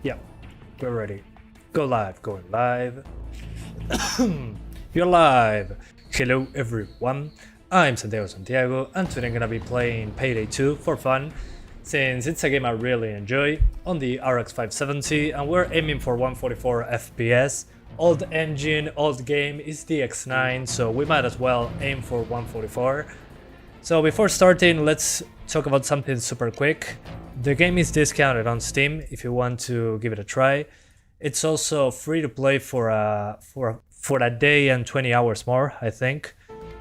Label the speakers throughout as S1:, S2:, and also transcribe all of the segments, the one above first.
S1: Yep, we're ready. Go live, going live. You're live. Hello everyone, I'm Santiago Santiago and today I'm gonna be playing Payday 2 for fun, since it's a game I really enjoy on the RX 570 and we're aiming for 144 FPS. Old engine, old game is the X9, so we might as well aim for 144. So before starting, let's talk about something super quick. The game is discounted on Steam if you want to give it a try. It's also free to play for a day and 20 hours more, I think.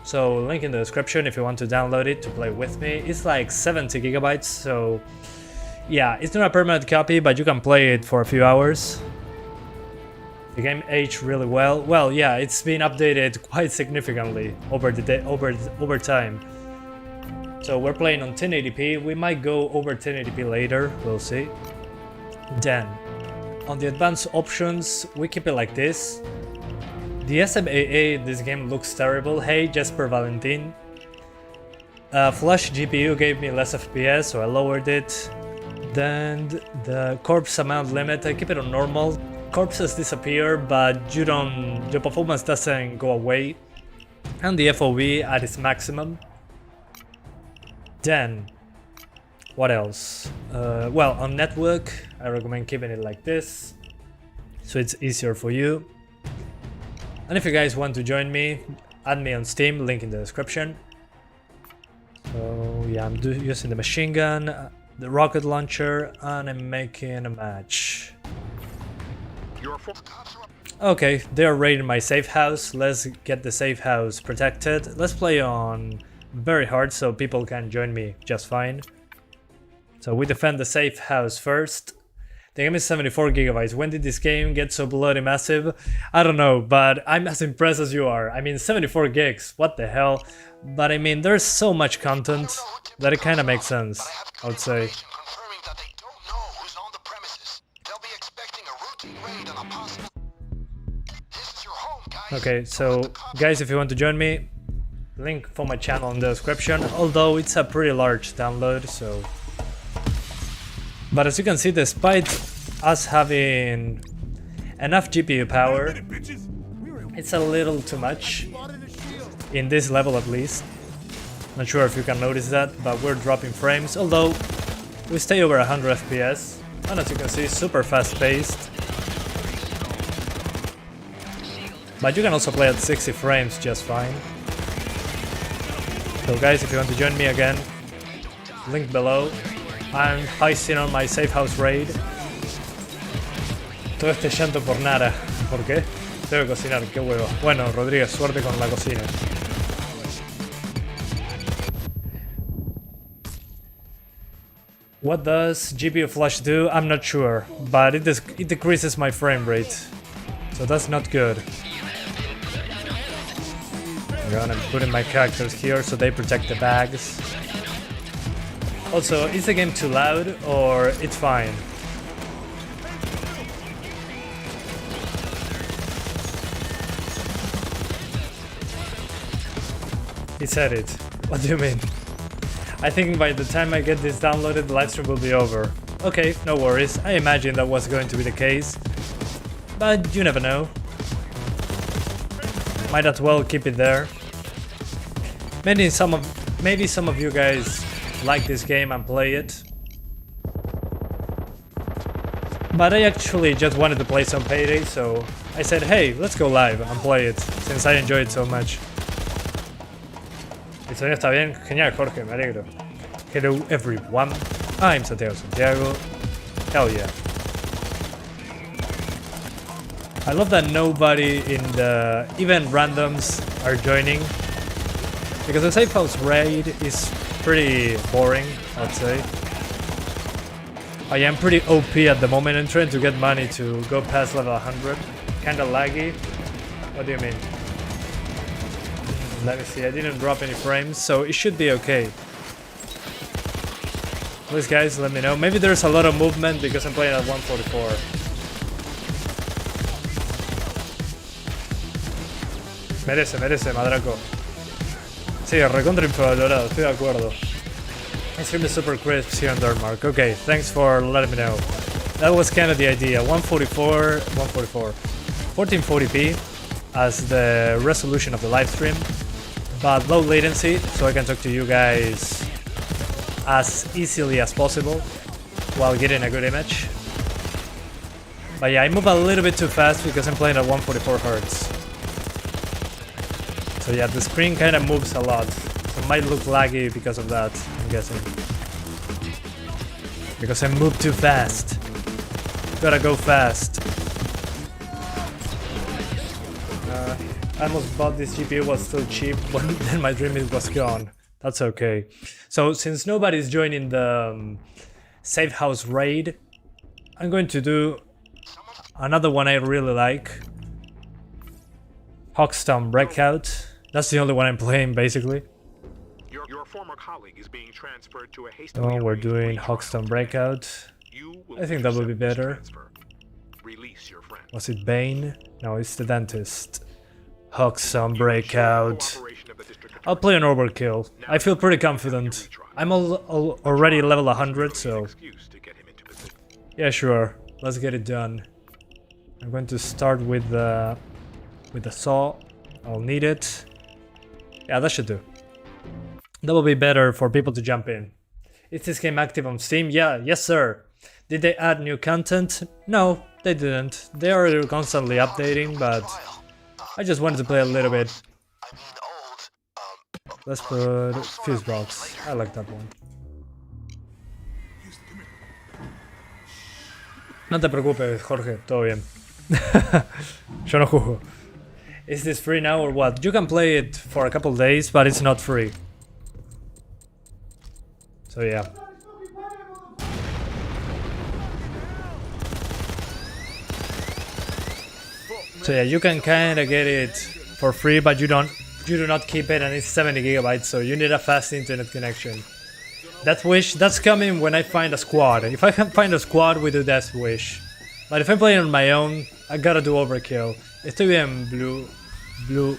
S1: So link in the description if you want to download it to play with me. It's like 70 gigabytes, so yeah, it's not a permanent copy, but you can play it for a few hours. The game aged really well. Well, yeah, it's been updated quite significantly over time. So we're playing on 1080p. We might go over 1080p later, we'll see. Then, on the advanced options, we keep it like this. The SMAA, this game looks terrible. Hey, Jesper Valentin. Flash GPU gave me less FPS, so I lowered it. Then the corpse amount limit, I keep it on normal. Corpses disappear, but the performance doesn't go away. And the FOV at its maximum. Then, what else? Well, on network, I recommend keeping it like this, so it's easier for you. And if you guys want to join me, add me on Steam, link in the description. So yeah, I'm using the machine gun, the rocket launcher, and I'm making a match. Okay, they're raiding my safe house. Let's get the safe house protected. Let's play on very hard so people can join me just fine. So we defend the safe house first. The game is 74 gigabytes. When did this game get so bloody massive? I don't know, but I'm as impressed as you are. I mean, 74 gigs, what the hell? But I mean, there's so much content that it kind of makes sense, I would say. Okay, so guys, if you want to join me, link for my channel in the description, although it's a pretty large download, so... But as you can see, despite us having enough GPU power, it's a little too much, in this level at least. Not sure if you can notice that, but we're dropping frames, although we stay over 100 FPS, and as you can see, super fast paced. But you can also play at 60 frames just fine. So guys, if you want to join me again, link below. I'm heisting on my safe house raid. Todo este llanto por nada. ¿Por qué? Tengo que cocinar, qué huevo. Bueno, Rodríguez, suerte con la cocina. What does GPU flash do? I'm not sure, but it decreases my frame rate. So that's not good. I'm putting my characters here so they protect the bags. Also, is the game too loud or it's fine? He said it. What do you mean? I think by the time I get this downloaded, the livestream will be over. Okay, no worries. I imagined that was going to be the case. But you never know. Might as well keep it there. Maybe some of you guys like this game and play it. But I actually just wanted to play some Payday, so I said, hey, let's go live and play it, since I enjoy it so much. El sonido está bien, genial Jorge, me alegro. Hello everyone, I'm Santiago Santiago. Hell yeah. I love that nobody in the even randoms are joining, because the safe house raid is pretty boring, I'd say. I am pretty OP at the moment and trying to get money to go past level 100. Kinda laggy. What do you mean? Let me see, I didn't drop any frames, so it should be okay. Please guys, let me know. Maybe there's a lot of movement because I'm playing at 144. Merece, Madraco. Sí, recontra infravalorado, estoy de acuerdo. My stream is super crisp here in Denmark. Okay, thanks for letting me know. That was kind of the idea. 1440p as the resolution of the live stream, but low latency, so I can talk to you guys as easily as possible while getting a good image. But yeah, I move a little bit too fast because I'm playing at 144 Hz. So yeah, the screen kind of moves a lot. So it might look laggy because of that, I'm guessing. Because I move too fast. Gotta go fast. I almost bought this GPU, was still cheap, but then my dream was gone. That's okay. So since nobody's joining the Safe House raid, I'm going to do another one I really like. Hoxton Breakout. That's the only one I'm playing, basically.
S2: Your former colleague is being transferred to a
S1: Oh, we're doing Hoxton Breakout. I think that would be better. Was it Bane? No, it's the dentist. Hoxton Breakout. I'll play an overkill. I feel pretty confident. I'm already level 100, so... Yeah, sure. Let's get it done. I'm going to start with the saw. I'll need it. Yeah, that should do. That will be better for people to jump in. Is this game active on Steam? Yeah, yes sir. Did they add new content? No, they didn't. They are constantly updating, but I just wanted to play a little bit. Let's put Fuse Box. I like that one. No te preocupes, Jorge, todo bien. Yo no juego. Is this free now or what? You can play it for a couple days, but it's not free. So yeah. So yeah, you can kinda get it for free, but you do not keep it, and it's 70 gigabytes, so you need a fast internet connection. Death Wish, that's coming when I find a squad. If I can find a squad, we do Death Wish. But if I'm playing on my own, I gotta do overkill. Estoy bien, Blue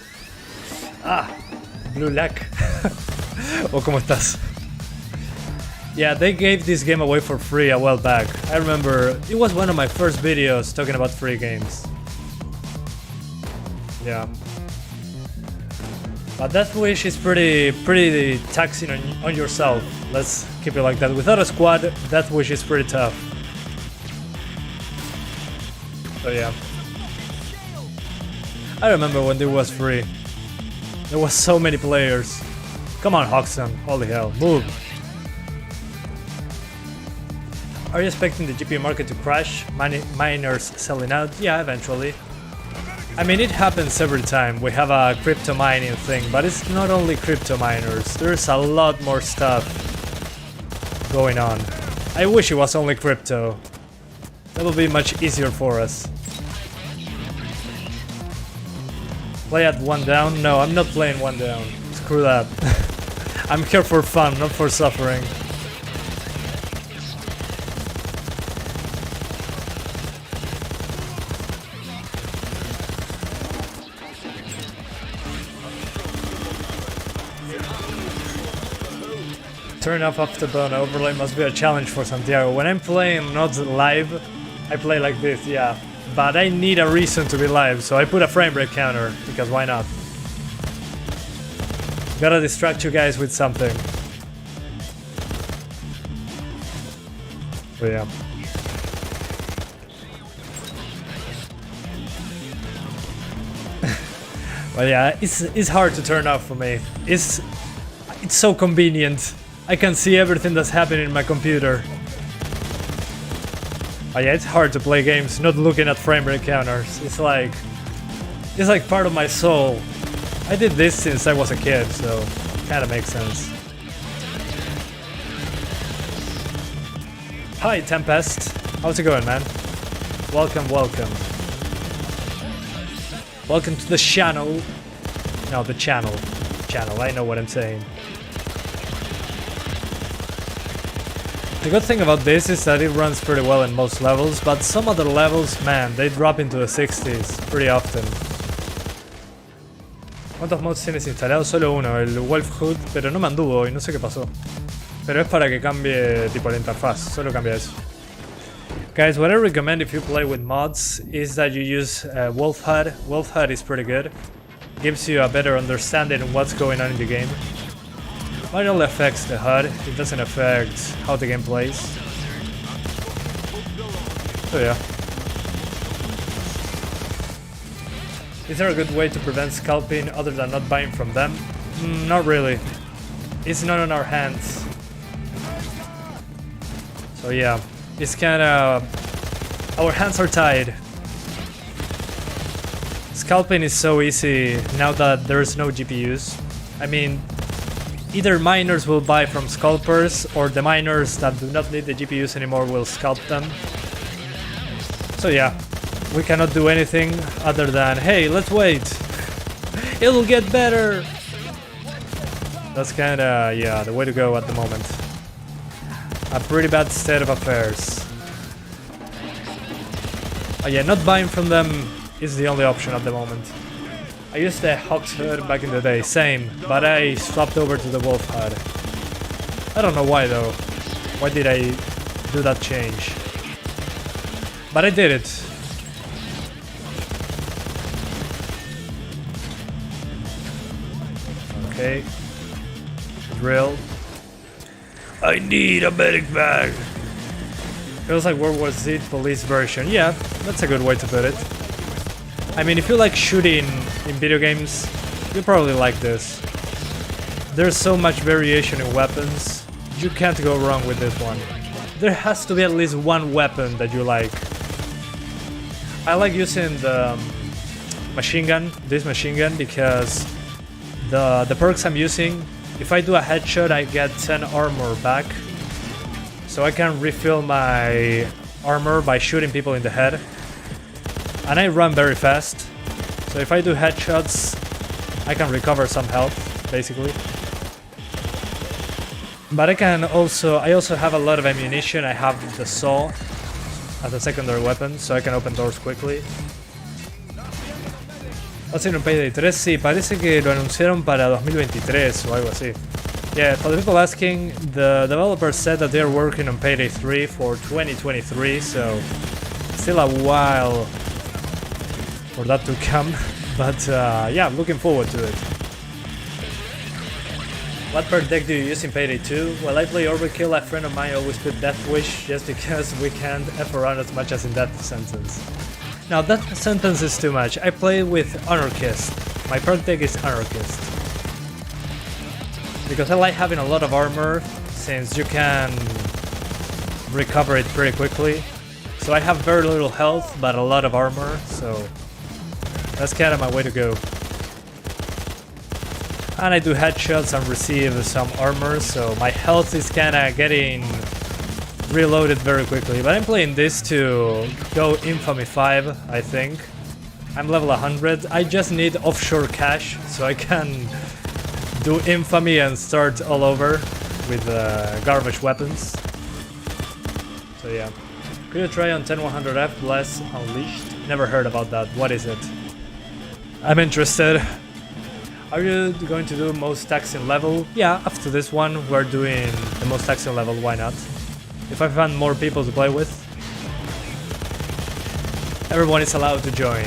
S1: Lack. Oh, ¿cómo estás? Yeah, they gave this game away for free a while back. I remember it was one of my first videos talking about free games. Yeah. But Death Wish is pretty taxing on yourself. Let's keep it like that. Without a squad, Death Wish is pretty tough. So yeah. I remember when it was free. There was so many players. Come on, Hoxton. Holy hell. Move. Are you expecting the GPU market to crash? Miners selling out? Yeah, eventually. I mean, it happens every time. We have a crypto mining thing, but it's not only crypto miners. There's a lot more stuff going on. I wish it was only crypto. That would be much easier for us. Play at one down? No, I'm not playing one down. Screw that. I'm here for fun, not for suffering. Turn off afterburn overlay must be a challenge for Santiago. When I'm playing not live, I play like this, yeah. But I need a reason to be live, so I put a frame rate counter, because why not? Gotta distract you guys with something. So yeah. Well yeah, it's hard to turn off for me. It's so convenient. I can see everything that's happening in my computer. Oh yeah, it's hard to play games not looking at frame rate counters. It's like part of my soul. I did this since I was a kid, so kinda makes sense. Hi Tempest, how's it going, man? Welcome. Welcome to the channel. No, the channel. I know what I'm saying. The good thing about this is that it runs pretty well in most levels, but some other levels, man, they drop into the 60s pretty often. ¿Cuántos mods tienes instalados? Solo uno, el Wolf Hood, pero no me anduvo y no sé qué pasó. Pero es para que cambie tipo la interfaz, solo cambia eso. Guys, what I recommend if you play with mods is that you use Wolf HUD. Wolf HUD is pretty good. Gives you a better understanding of what's going on in the game. But it only affects the HUD, it doesn't affect how the game plays. So yeah. Is there a good way to prevent scalping other than not buying from them? Not really. It's not in our hands. So yeah, it's kinda... our hands are tied. Scalping is so easy now that there's no GPUs. I mean, either miners will buy from scalpers or the miners that do not need the GPUs anymore will scalp them. So yeah, we cannot do anything other than, hey, let's wait. It'll get better. That's kinda, yeah, the way to go at the moment. A pretty bad state of affairs. Oh yeah, not buying from them is the only option at the moment. I used the Hoxton back in the day, same, but I swapped over to the Wolf HUD. I don't know why though. Why did I do that change? But I did it. Okay. Drill. I need a medic bag. Feels like World War Z police version. Yeah, that's a good way to put it. I mean, if you like shooting in video games, you probably like this. There's so much variation in weapons. You can't go wrong with this one. There has to be at least one weapon that you like. I like using the machine gun, this machine gun, because the perks I'm using, if I do a headshot, I get 10 armor back. So I can refill my armor by shooting people in the head. And I run very fast. So if I do headshots, I can recover some health, basically. But I also have a lot of ammunition. I have the saw as a secondary weapon, so I can open doors quickly. ¿Va a ser un Payday 3? Sí, parece que lo anunciaron para 2023 o algo así. Yeah, for the people asking, the developers said that they're working on Payday 3 for 2023, so still a while for that to come. But yeah, I'm looking forward to it. What perk deck do you use in Payday 2? Well, I play Overkill. A friend of mine always put Death Wish just because we can't F around as much as in Death Sentence. Now, Death Sentence is too much. I play with Anarchist. My perk deck is Anarchist. Because I like having a lot of armor, since you can recover it pretty quickly. So I have very little health, but a lot of armor, so that's kind of my way to go. And I do headshots and receive some armor, so my health is kind of getting reloaded very quickly. But I'm playing this to go Infamy 5, I think. I'm level 100. I just need offshore cash, so I can do Infamy and start all over with garbage weapons. So yeah. Could you try on 10100F Bless Unleashed? Never heard about that. What is it? I'm interested. Are you going to do most taxing level? Yeah, after this one we're doing the most taxing level, why not? If I find more people to play with. Everyone is allowed to join.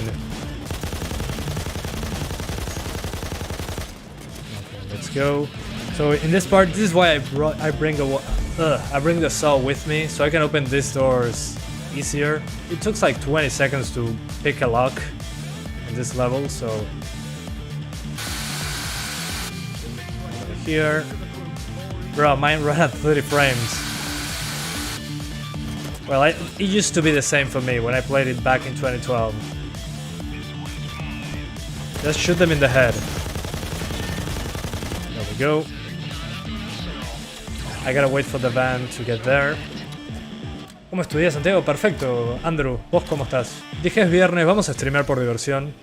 S1: Okay, let's go. So in this part, this is why I bring the saw with me, so I can open these doors easier. It took like 20 seconds to pick a lock in this level, so here. Bro, mine ran at 30 frames. Well, it used to be the same for me when I played it back in 2012. Just shoot them in the head. There we go. I gotta wait for the van to get there. ¿Cómo estudias, Santiago? Perfecto. Andrew, ¿vos cómo estás? Dije es viernes, vamos a streamear por diversión.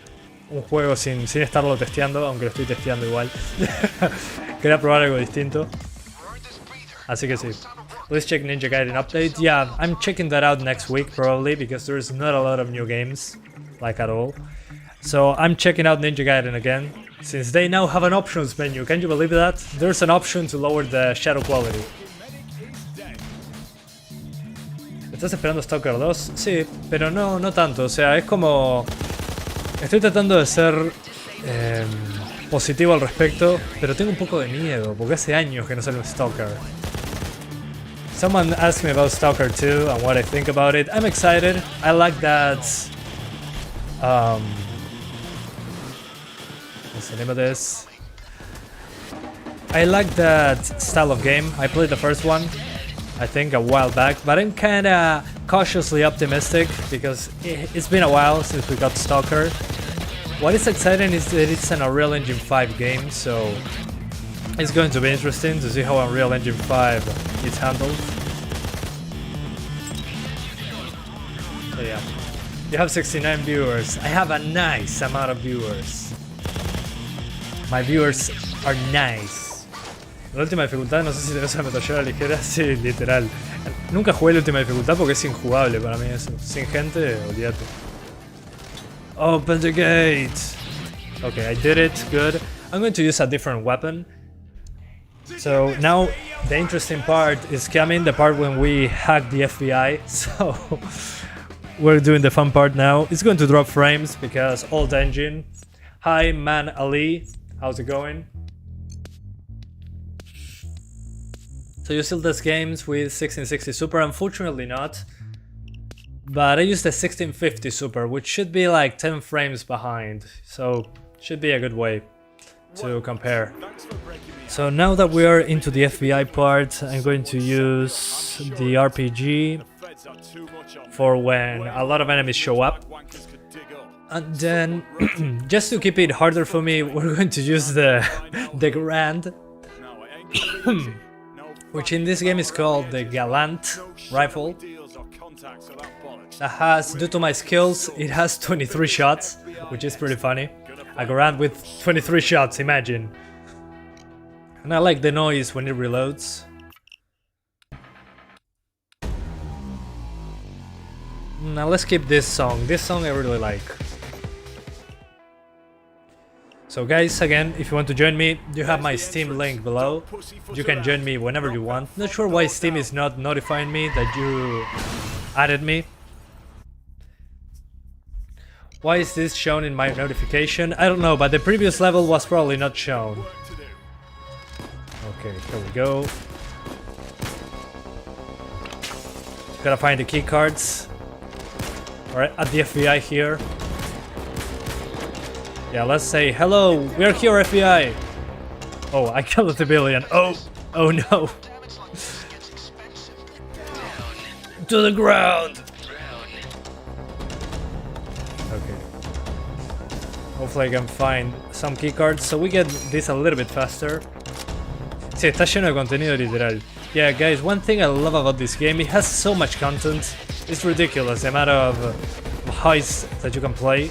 S1: Un juego sin estarlo testeando, aunque lo estoy testeando igual. Quería probar algo distinto. Así que sí. Please check Ninja Gaiden update. Yeah, I'm checking that out next week probably, because there's not a lot of new games, like at all. So I'm checking out Ninja Gaiden again, since they now have an options menu. Can you believe that? There's an option to lower the shadow quality. ¿Estás esperando Stalker 2? Sí, pero no tanto. O sea, es como... Estoy tratando de ser positivo al respecto, pero tengo un poco de miedo, porque hace años que no sale un Stalker. Someone asked me about Stalker 2 and what I think about it. I'm excited. I like that... what's the name of this? I like that style of game. I played the first one, I think, a while back, but I'm kinda cautiously optimistic because it's been a while since we got Stalker. What is exciting is that it's an Unreal Engine 5 game, so it's going to be interesting to see how Unreal Engine 5 is handled. So yeah, you have 69 viewers. I have a nice amount of viewers. My viewers are nice. La última dificultad, no sé si tenés una metralleta ligera, sí, literal. Nunca jugué la última dificultad porque es injugable para mí eso. Sin gente, olvídate. Open the gate! Okay, I did it, good. I'm going to use a different weapon. So now the interesting part is coming, the part when we hack the FBI. So we're doing the fun part now. It's going to drop frames because old engine. Hi, Man Ali. How's it going? So you still does games with 1660 Super? Unfortunately not. But I used the 1650 Super, which should be like 10 frames behind. So should be a good way to compare. So now that we are into the FBI part, I'm going to use the RPG for when a lot of enemies show up. And then, just to keep it harder for me, we're going to use the Grand, which in this game is called the Gallant rifle. That has, due to my skills, it has 23 shots, which is pretty funny. A Garand with 23 shots, imagine. And I like the noise when it reloads. Now let's keep this song. This song I really like. So guys, again, if you want to join me, you have my Steam link below. You can join me whenever you want. Not sure why Steam is not notifying me that you added me. Why is this shown in my notification? I don't know, but the previous level was probably not shown. Okay, here we go. Gotta find the key cards. Alright, at the FBI here. Yeah, let's say hello, we're here FBI. Oh, I killed a civilian. Oh no. To the ground. Okay. Hopefully I can find some keycards so we get this a little bit faster. Sí, está lleno de contenido literal. Yeah, guys, one thing I love about this game, it has so much content. It's ridiculous the amount of heists that you can play.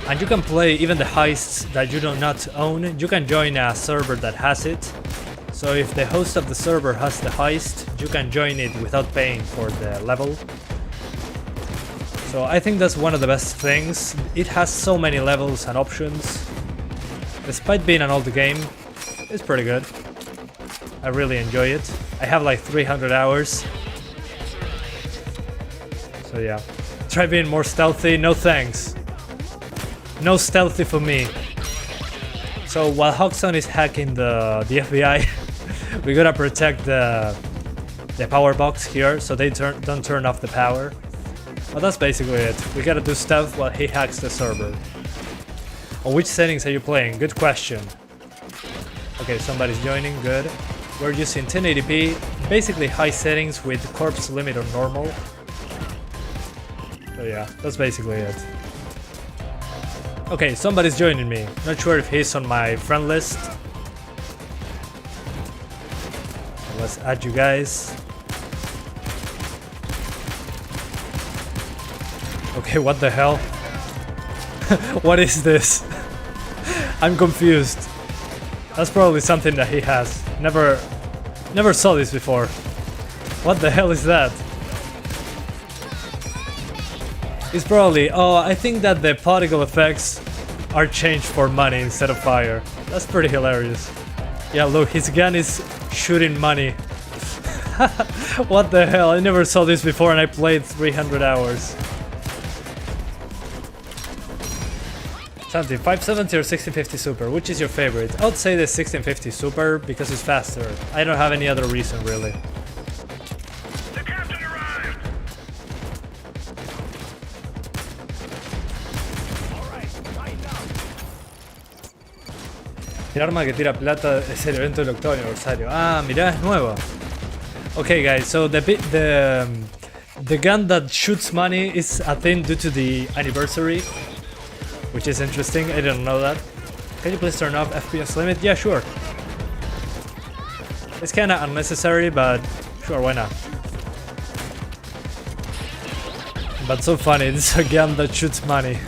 S1: And you can play even the heists that you do not own. You can join a server that has it. So if the host of the server has the heist, you can join it without paying for the level. So I think that's one of the best things. It has so many levels and options. Despite being an old game, it's pretty good. I really enjoy it. I have like 300 hours. So yeah. Try being more stealthy, no thanks. No stealthy for me. So while Hoxton is hacking the FBI, we gotta protect the power box here so they don't turn off the power. Well, that's basically it. We gotta do stuff while he hacks the server. On which settings are you playing? Good question. Okay, somebody's joining, good. We're using 1080p, basically high settings with corpse limit on normal. So yeah, that's basically it. Okay, somebody's joining me. Not sure if he's on my friend list. So let's add you guys. Okay, what the hell? What is this? I'm confused. That's probably something that he has. Never saw this before. What the hell is that? It's probably... Oh, I think that the particle effects are changed for money instead of fire. That's pretty hilarious. Yeah, look, his gun is shooting money. What the hell? I never saw this before and I played 300 hours. Santi, 570 or 1650 Super? Which is your favorite? I would say the 1650 Super because it's faster. I don't have any other reason really.
S2: The captain arrived!
S1: El arma que tira plata es el evento del octavo aniversario. Ah, mirá, es nuevo. Okay guys, so the gun that shoots money is a thing due to the anniversary, which is interesting. I didn't know that. Can you please turn off FPS limit? Yeah, sure. It's kinda unnecessary, but sure, why not? But so funny, this is a gun that shoots money.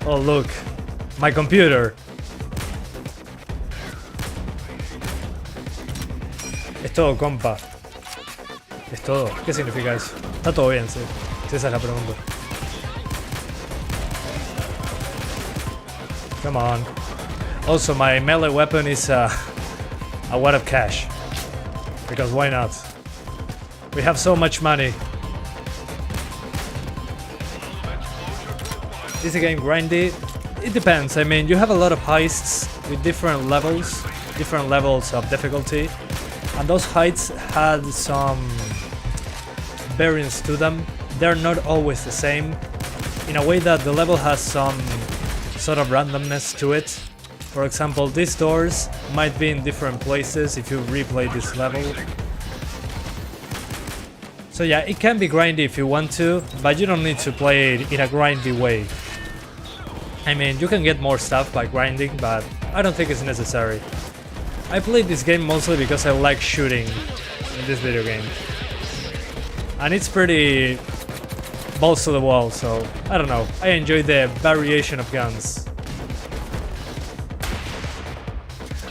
S1: Oh look, my computer. Es todo, compa. Es todo. ¿Qué significa eso? Está todo bien, sí. Sí, esa es la pregunta. Come on. Also, my melee weapon is a wad of cash. Because why not? We have so much money. Is the game grindy? It depends. I mean, you have a lot of heists with different levels of difficulty. And those heights had some variance to them. They're not always the same, in a way that the level has some sort of randomness to it. For example, these doors might be in different places if you replay this level. So yeah, it can be grindy if you want to, but you don't need to play it in a grindy way. I mean, you can get more stuff by grinding, but I don't think it's necessary. I played this game mostly because I like shooting in this video game. And it's pretty balls to the wall, so I don't know. I enjoy the variation of guns.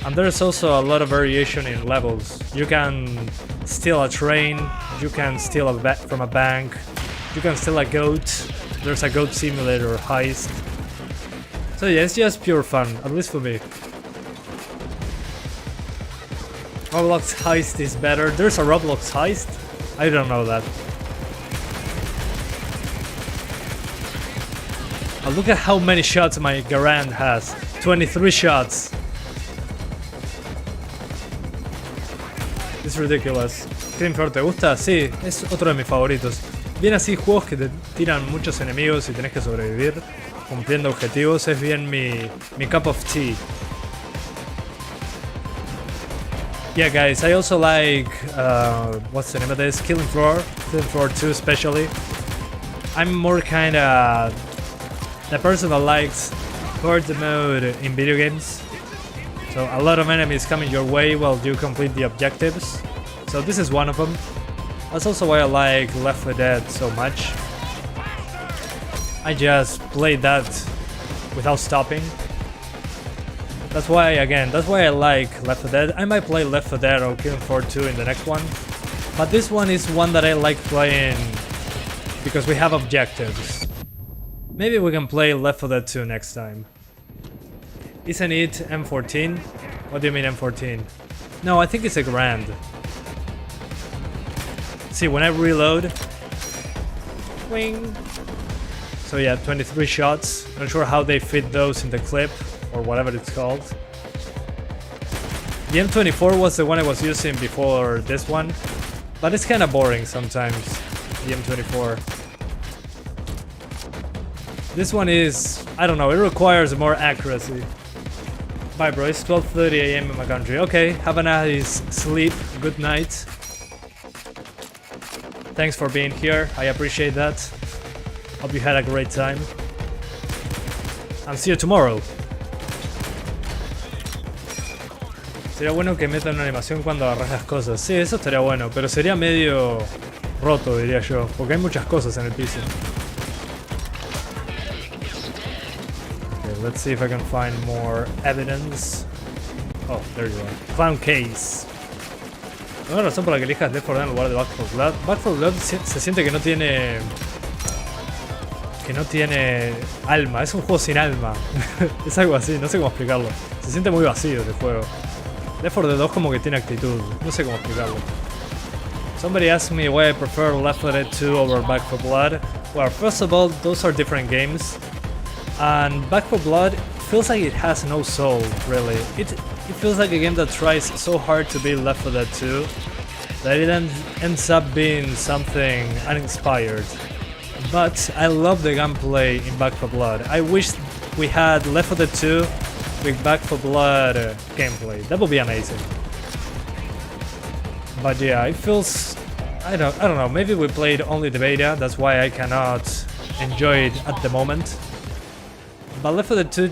S1: And there's also a lot of variation in levels. You can steal a train, you can steal from a bank, you can steal a goat. There's a goat simulator heist. So yeah, it's just pure fun, at least for me. Roblox heist is better. There's a Roblox heist? I don't know that. Oh, look at how many shots my Garand has. 23 shots. It's ridiculous. Screamfloor, ¿te gusta? Sí, es otro de mis favoritos. Bien así, juegos que te tiran muchos enemigos y tenés que sobrevivir cumpliendo objetivos, es bien mi cup of tea. Yeah guys, I also like, what's the name of this? Killing Floor 2 especially. I'm more kinda the person that likes horde mode in video games. So a lot of enemies coming your way while you complete the objectives. So this is one of them. That's also why I like Left 4 Dead so much. I just played that without stopping. That's why I like Left 4 Dead. I might play Left 4 Dead or Killing Floor 2 in the next one. But this one is one that I like playing because we have objectives. Maybe we can play Left 4 Dead 2 next time. Isn't it M14? What do you mean M14? No, I think it's a Grand. See, when I reload... Wing! So yeah, 23 shots. Not sure how they fit those in the clip, or whatever it's called. The M24 was the one I was using before this one, but it's kinda boring sometimes, the M24. This one is, I don't know, it requires more accuracy. Bye bro, it's 12:30 AM in my country. Okay, have a nice sleep, good night. Thanks for being here, I appreciate that. Hope you had a great time. And see you tomorrow. Sería bueno que metan una animación cuando agarras las cosas. Sí, eso estaría bueno, pero sería medio roto, diría yo, porque hay muchas cosas en el piso. Okay, let's see if I can find more evidence. Oh, there you are. Clown case. ¿Hay una razón por la que elijas Left 4 Dead en lugar de Back 4 Blood? Back 4 Blood se siente que no tiene... alma, es un juego sin alma. Es algo así, no sé cómo explicarlo. Se siente muy vacío este juego. Left 4 Dead 2 como que tiene actitud, no sé cómo explicarlo. Somebody asked me why I prefer Left 4 Dead 2 over Back 4 Blood. Well, first of all, those are different games. And Back 4 Blood feels like it has no soul, really. It feels like a game that tries so hard to be Left 4 Dead 2 that it ends up being something uninspired. But I love the gunplay in Back 4 Blood. I wish we had Left 4 Dead 2 with Back 4 Blood gameplay. That would be amazing. But yeah, it feels... I don't know, maybe we played only the beta, that's why I cannot enjoy it at the moment. But Left 4 Dead 2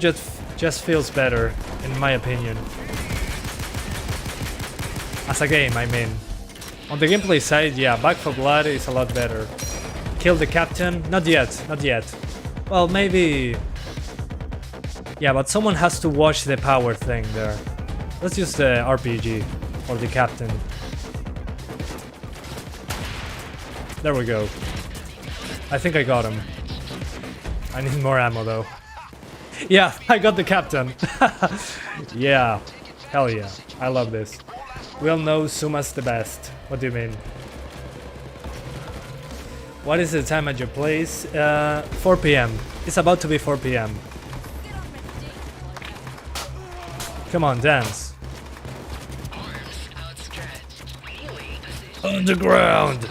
S1: just feels better, in my opinion. As a game, I mean. On the gameplay side, yeah, Back 4 Blood is a lot better. Kill the captain? Not yet, not yet. Well, maybe... Yeah, but someone has to watch the power thing there. Let's use the RPG for the captain. There we go. I think I got him. I need more ammo though. Yeah, I got the captain. Yeah, hell yeah. I love this. We all know Suma's the best. What do you mean? What is the time at your place? 4 p.m. It's about to be 4 p.m. Come on, dance. Underground!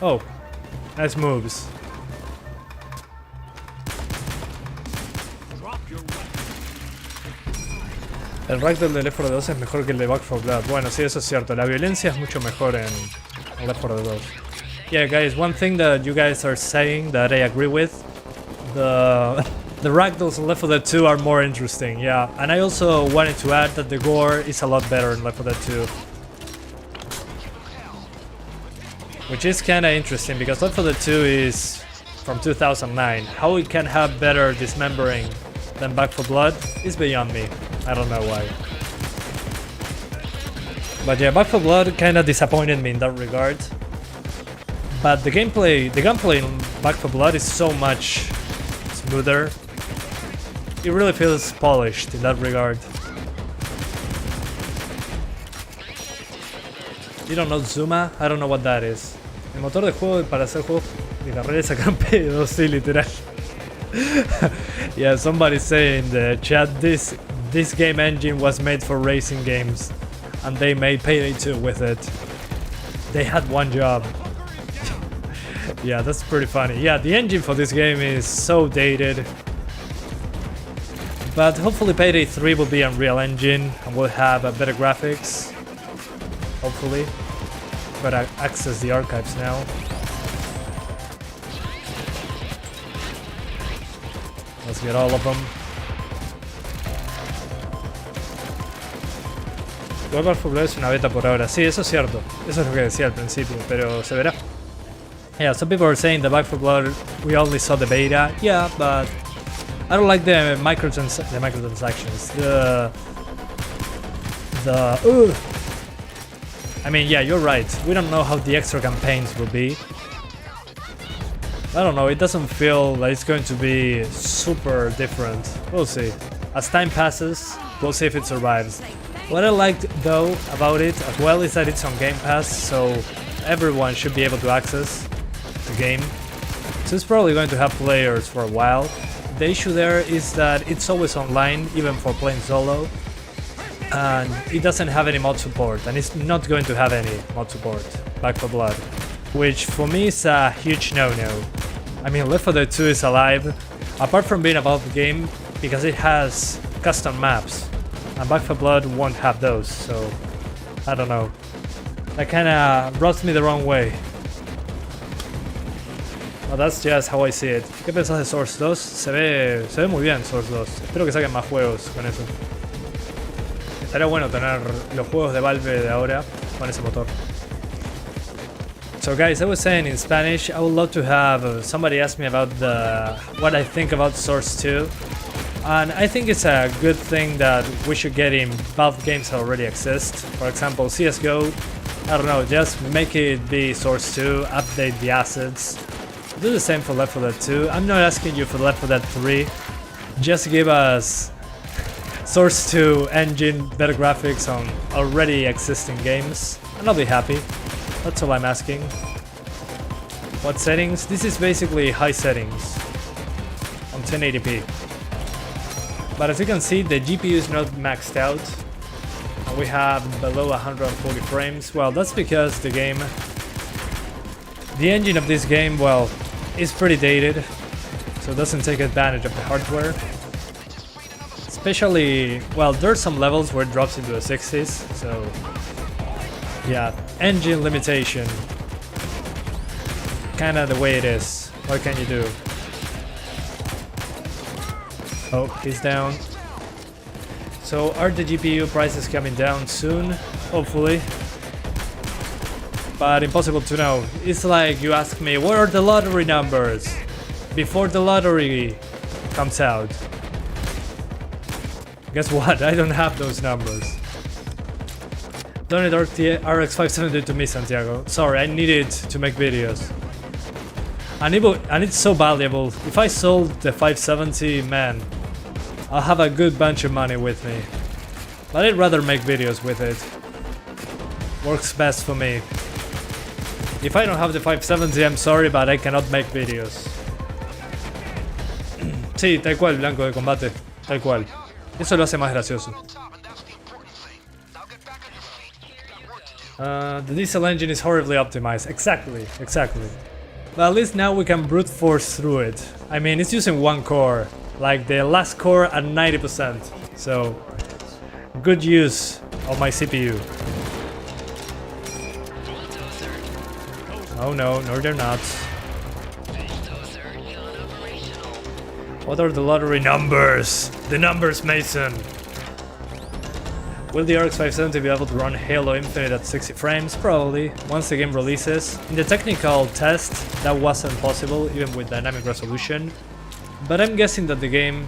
S1: Oh, nice moves. El Ragdoll de Left 4 Dead 2 es mejor que el de Back 4 Blood. Bueno, sí, eso es cierto. La violencia es mucho mejor en Left 4 Dead 2. Yeah, guys, one thing that you guys are saying that I agree with, the Ragdolls in Left 4 Dead 2 are more interesting, yeah. And I also wanted to add that the gore is a lot better in Left 4 Dead 2. Which is kinda interesting because Left 4 Dead 2 is from 2009. How it can have better dismembering than Back 4 Blood is beyond me. I don't know why. But yeah, Back 4 Blood kinda disappointed me in that regard. But the gunplay in Back 4 Blood is so much smoother. It really feels polished in that regard. You don't know Zuma? I don't know what that is. El motor de juego para hacer juegos de carreras sacan pedos, sí, literal. Yeah, somebody saying in the chat, this game engine was made for racing games, and they made Payday 2 with it. They had one job. Yeah, that's pretty funny. Yeah, the engine for this game is so dated. But hopefully Payday 3 will be Unreal Engine and will have better graphics. Hopefully. But I access the archives now. Let's get all of them. Back 4 Blood es una beta por ahora. Sí, eso es cierto. Eso es lo que decía al principio, pero se verá. Yeah, some people are saying the Back 4 Blood, we only saw the beta. Yeah, but I don't like the microtransactions. I mean, yeah, you're right. We don't know how the extra campaigns will be. I don't know, it doesn't feel like it's going to be super different. We'll see. As time passes, we'll see if it survives. What I liked though about it as well is that it's on Game Pass, so everyone should be able to access the game. So it's probably going to have players for a while. The issue there is that it's always online, even for playing solo. And it doesn't have any mod support, and it's not going to have any mod support, Back 4 Blood, which for me is a huge no-no. I mean, Left 4 Dead 2 is alive, apart from being a Valve game, because it has custom maps, and Back 4 Blood won't have those, so I don't know. That kinda rubs me the wrong way. Well, that's just how I see it. ¿Qué pensás de Source 2? Se ve muy bien Source 2, espero que saquen más juegos con eso. Estaría bueno tener los juegos de Valve de ahora con ese motor. So guys, I was saying in Spanish, I would love to have somebody ask me about what I think about Source 2. And I think it's a good thing that we should get in Valve games that already exist. For example, CSGO, I don't know, just make it be Source 2, update the assets. Do the same for Left 4 Dead 2. I'm not asking you for Left 4 Dead 3. Just give us Source 2 engine, better graphics on already existing games, and I'll be happy. That's all I'm asking. What settings? This is basically high settings on 1080p. But as you can see, the GPU is not maxed out. And we have below 140 frames. Well, that's because the engine of this game, well, is pretty dated, so it doesn't take advantage of the hardware. Especially, well, there's some levels where it drops into the 60s, so yeah, engine limitation. Kinda the way it is. What can you do? Oh, he's down. So are the GPU prices coming down soon? Hopefully. But impossible to know. It's like you ask me, what are the lottery numbers before the lottery comes out? Guess what? I don't have those numbers. Donate RX 570 to me, Santiago. Sorry, I need it to make videos. And it's so valuable. If I sold the 570, man, I'll have a good bunch of money with me. But I'd rather make videos with it. Works best for me. If I don't have the 570, I'm sorry, but I cannot make videos. Sí, tal cual, blanco de combate. Tal cual. Eso lo hace más gracioso. The diesel engine is horribly optimized. Exactly. But at least now we can brute force through it. I mean, it's using one core, like the last core at 90%. So, good use of my CPU. Oh no, they're not. What are the lottery numbers? The numbers, Mason! Will the RX 570 be able to run Halo Infinite at 60 frames? Probably, once the game releases. In the technical test, that wasn't possible, even with dynamic resolution. But I'm guessing that the game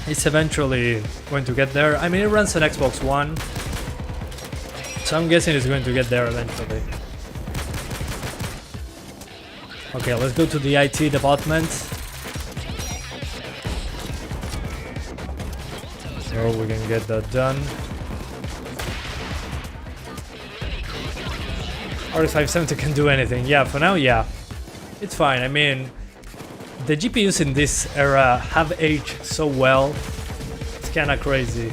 S1: is eventually going to get there. I mean, it runs on Xbox One, so I'm guessing it's going to get there eventually. Okay, let's go to the IT department. So we can get that done. RX 570 can do anything. Yeah, for now, yeah. It's fine. I mean, the GPUs in this era have aged so well. It's kinda crazy.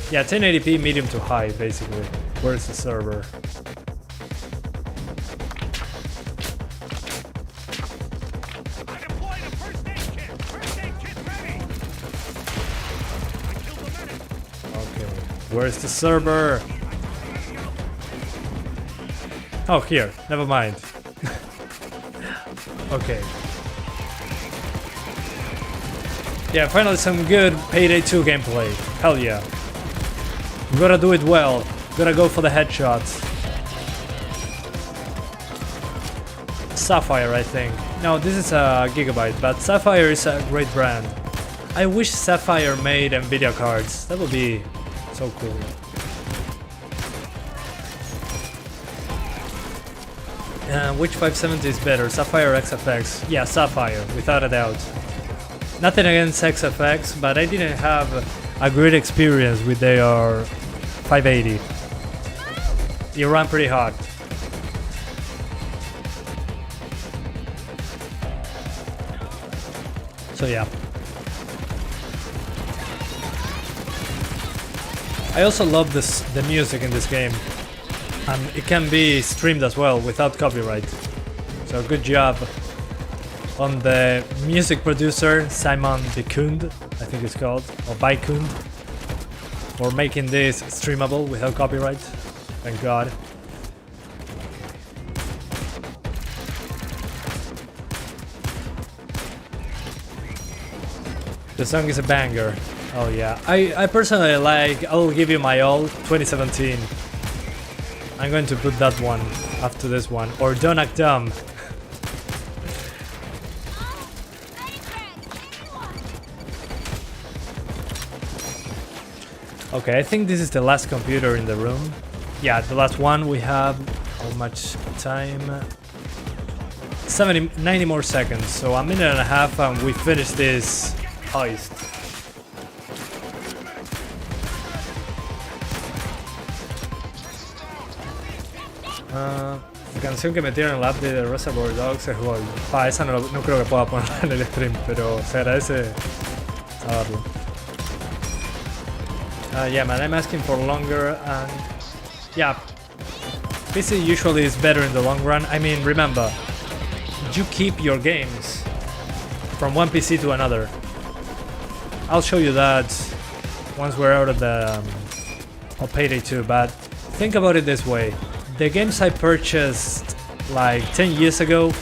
S1: Yeah, 1080p medium to high, basically. Where's the server? Where's the server? Oh, here. Never mind. Okay. Yeah, finally some good Payday 2 gameplay. Hell yeah. We gotta do it well. Gotta go for the headshots. Sapphire, I think. No, this is a Gigabyte, but Sapphire is a great brand. I wish Sapphire made Nvidia cards. That would be so cool. Which 570 is better, Sapphire or XFX? Yeah, Sapphire, without a doubt. Nothing against XFX, but I didn't have a great experience with their 580. It ran pretty hard. So yeah. I also love the music in this game, and it can be streamed as well without copyright. So good job on the music producer Simon Bikund, I think it's called, or Bikund, for making this streamable without copyright. Thank God. The song is a banger. Oh yeah, I personally like I'll Give You My All 2017. I'm going to put that one after this one, or Don't Act Dumb. Okay, I think this is the last computer in the room. Yeah, the last one. We have how much time? 90 more seconds, so a minute and a half and we finish this heist. La canción que metieron en el app de Reservoir Dogs es Gold. Esa no creo que pueda ponerla en el stream, pero se agradece saberlo. Yeah, man, I'm asking for longer and yeah, PC usually is better in the long run. I mean, remember, you keep your games from one PC to another. I'll show you that once we're out of the of Payday 2, but think about it this way. The games I purchased like 10 years ago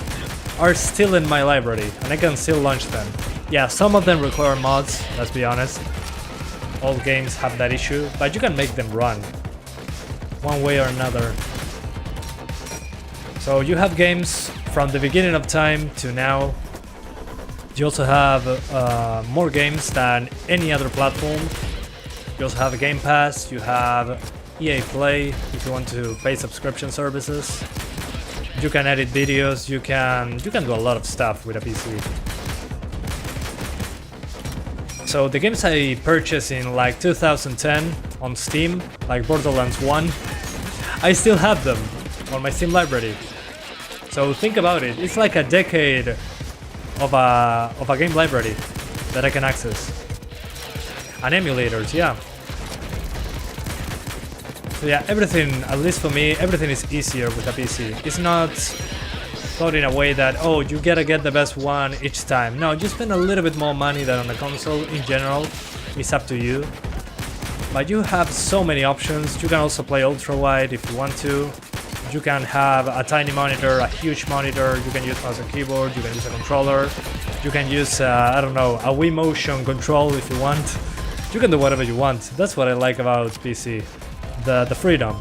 S1: are still in my library and I can still launch them. Yeah, some of them require mods, let's be honest. All games have that issue, but you can make them run one way or another. So you have games from the beginning of time to now. You also have more games than any other platform. You also have a Game Pass, you have EA Play if you want to pay subscription services. You can edit videos, you can do a lot of stuff with a PC. So the games I purchased in like 2010 on Steam, like Borderlands 1, I still have them on my Steam library. So think about it, it's like a decade of a game library that I can access. And emulators, yeah. So yeah, everything, at least for me, everything is easier with a PC. It's not thought in a way that, oh, you gotta get the best one each time. No, you spend a little bit more money than on a console in general. It's up to you. But you have so many options. You can also play ultra wide if you want to. You can have a tiny monitor, a huge monitor. You can use mouse and keyboard. You can use a controller. You can use, I don't know, a Wii Motion control if you want. You can do whatever you want. That's what I like about PC. The freedom.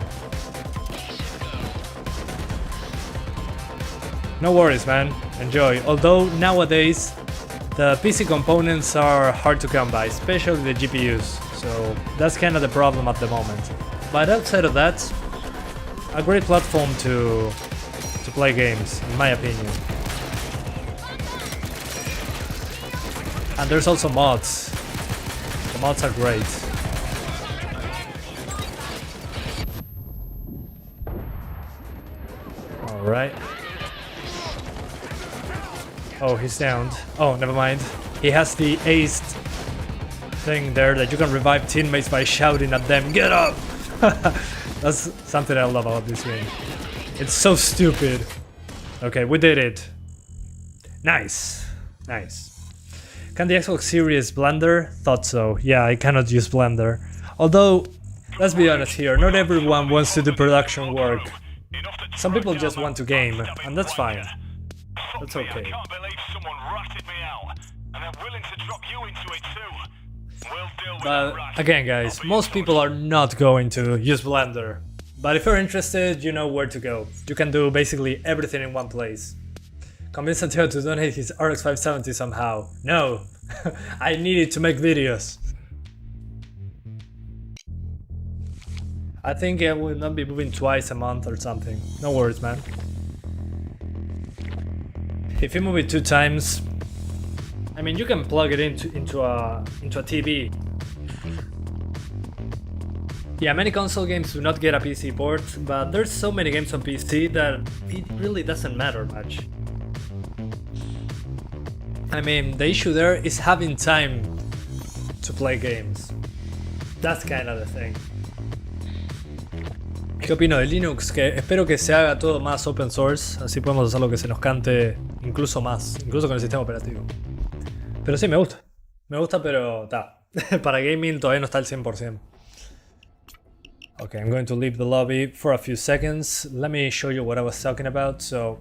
S1: No worries, man. Enjoy. Although nowadays the PC components are hard to come by, especially the GPUs. So that's kind of the problem at the moment. But outside of that, a great platform to play games, in my opinion. And there's also mods. The mods are great. Alright. Oh, he's downed. Oh, never mind. He has the aced thing there that you can revive teammates by shouting at them, "Get up!" That's something I love about this game. It's so stupid. Okay, we did it. Nice. Nice. Can the Xbox Series Blender? Thought so. Yeah, I cannot use Blender. Although, let's be honest here, not everyone wants to do production work. Some people just want to game, and that's fine. That's okay. But again, guys, most people are not going to use Blender. But if you're interested, you know where to go. You can do basically everything in one place. Convince Santiago to donate his RX 570 somehow. No, I need it to make videos. I think I will not be moving twice a month or something. No worries, man. If you move it 2 times, I mean, you can plug it into a TV. Yeah, many console games do not get a PC port, but there's so many games on PC that it really doesn't matter much. I mean, the issue there is having time to play games. That's kind of the thing. ¿Qué opino de Linux? Que espero que se haga todo más open source, así podemos hacer lo que se nos cante, incluso más, incluso con el sistema operativo. Pero sí, me gusta, pero ta. Para gaming todavía no está al 100%. Okay, I'm going to leave the lobby for a few seconds. Let me show you what I was talking about. So,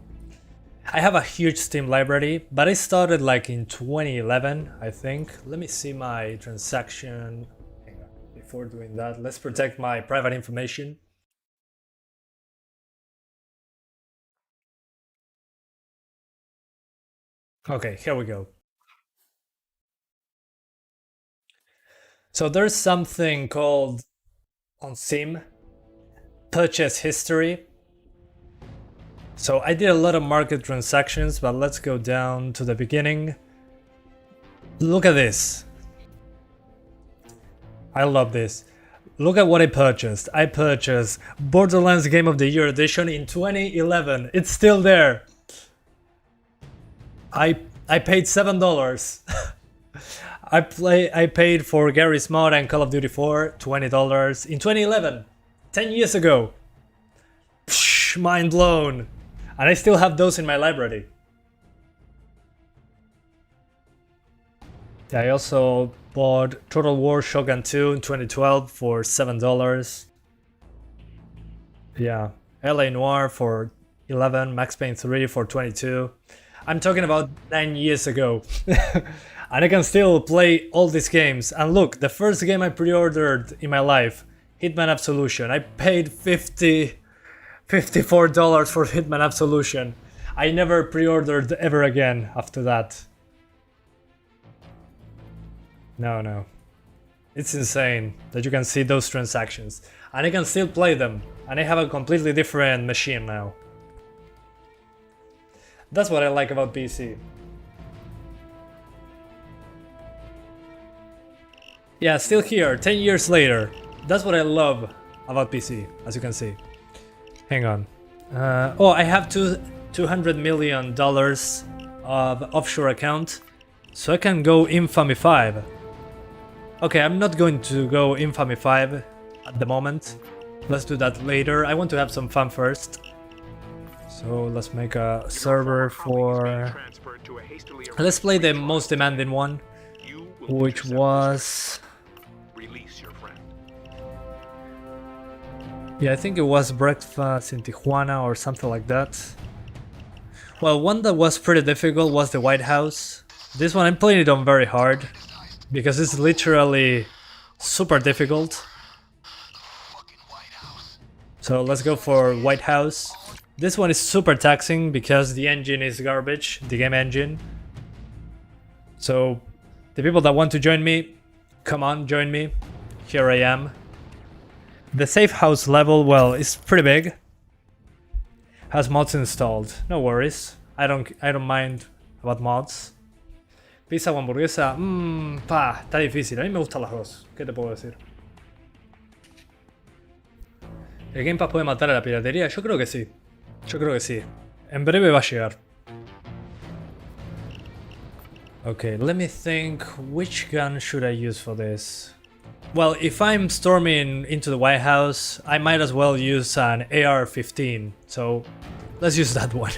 S1: I have a huge Steam library, but I started like in 2011, I think. Let me see my transaction. Hang on. Before doing that, let's protect my private information. Okay, here we go. So there's something called on Steam purchase history. So I did a lot of market transactions, but let's go down to the beginning. Look at this. I love this. Look at what I purchased. I purchased Borderlands Game of the Year edition in 2011. It's still there. I paid $7. I paid for Garry's Mod and Call of Duty 4 $20 in 2011. 10 years ago. Psh, mind blown. And I still have those in my library. I also bought Total War Shogun 2 in 2012 for $7. Yeah, LA Noire for 11, Max Payne 3 for 22. I'm talking about 9 years ago. And I can still play all these games. And look, the first game I pre-ordered in my life, Hitman Absolution. I paid $54 for Hitman Absolution. I never pre-ordered ever again after that. No. It's insane that you can see those transactions. And I can still play them. And I have a completely different machine now. That's what I like about PC. Yeah, still here, 10 years later. That's what I love about PC, as you can see. Hang on. Oh, I have $200 million of offshore account. So I can go Infamy 5. Okay, I'm not going to go Infamy 5 at the moment. Let's do that later. I want to have some fun first. So let's make a server for... Let's play the most demanding one, which was... Yeah, I think it was Breakfast in Tijuana or something like that. Well, one that was pretty difficult was the White House. This one I'm playing it on very hard, because it's literally super difficult. So let's go for White House. This one is super taxing because the engine is garbage, the game engine. So the people that want to join me, come on, join me. Here I am. The safe house level, well, is pretty big. Has mods installed, no worries. I don't mind about mods. Pizza o hamburguesa, está difícil. A mí me gustan las dos. ¿Qué te puedo decir? ¿El Game Pass puede matar a la piratería? Yo creo que sí. Yo creo que sí. En breve va a llegar. Okay, let me think. Which gun should I use for this? Well, if I'm storming into the White House, I might as well use an AR-15. So let's use that one.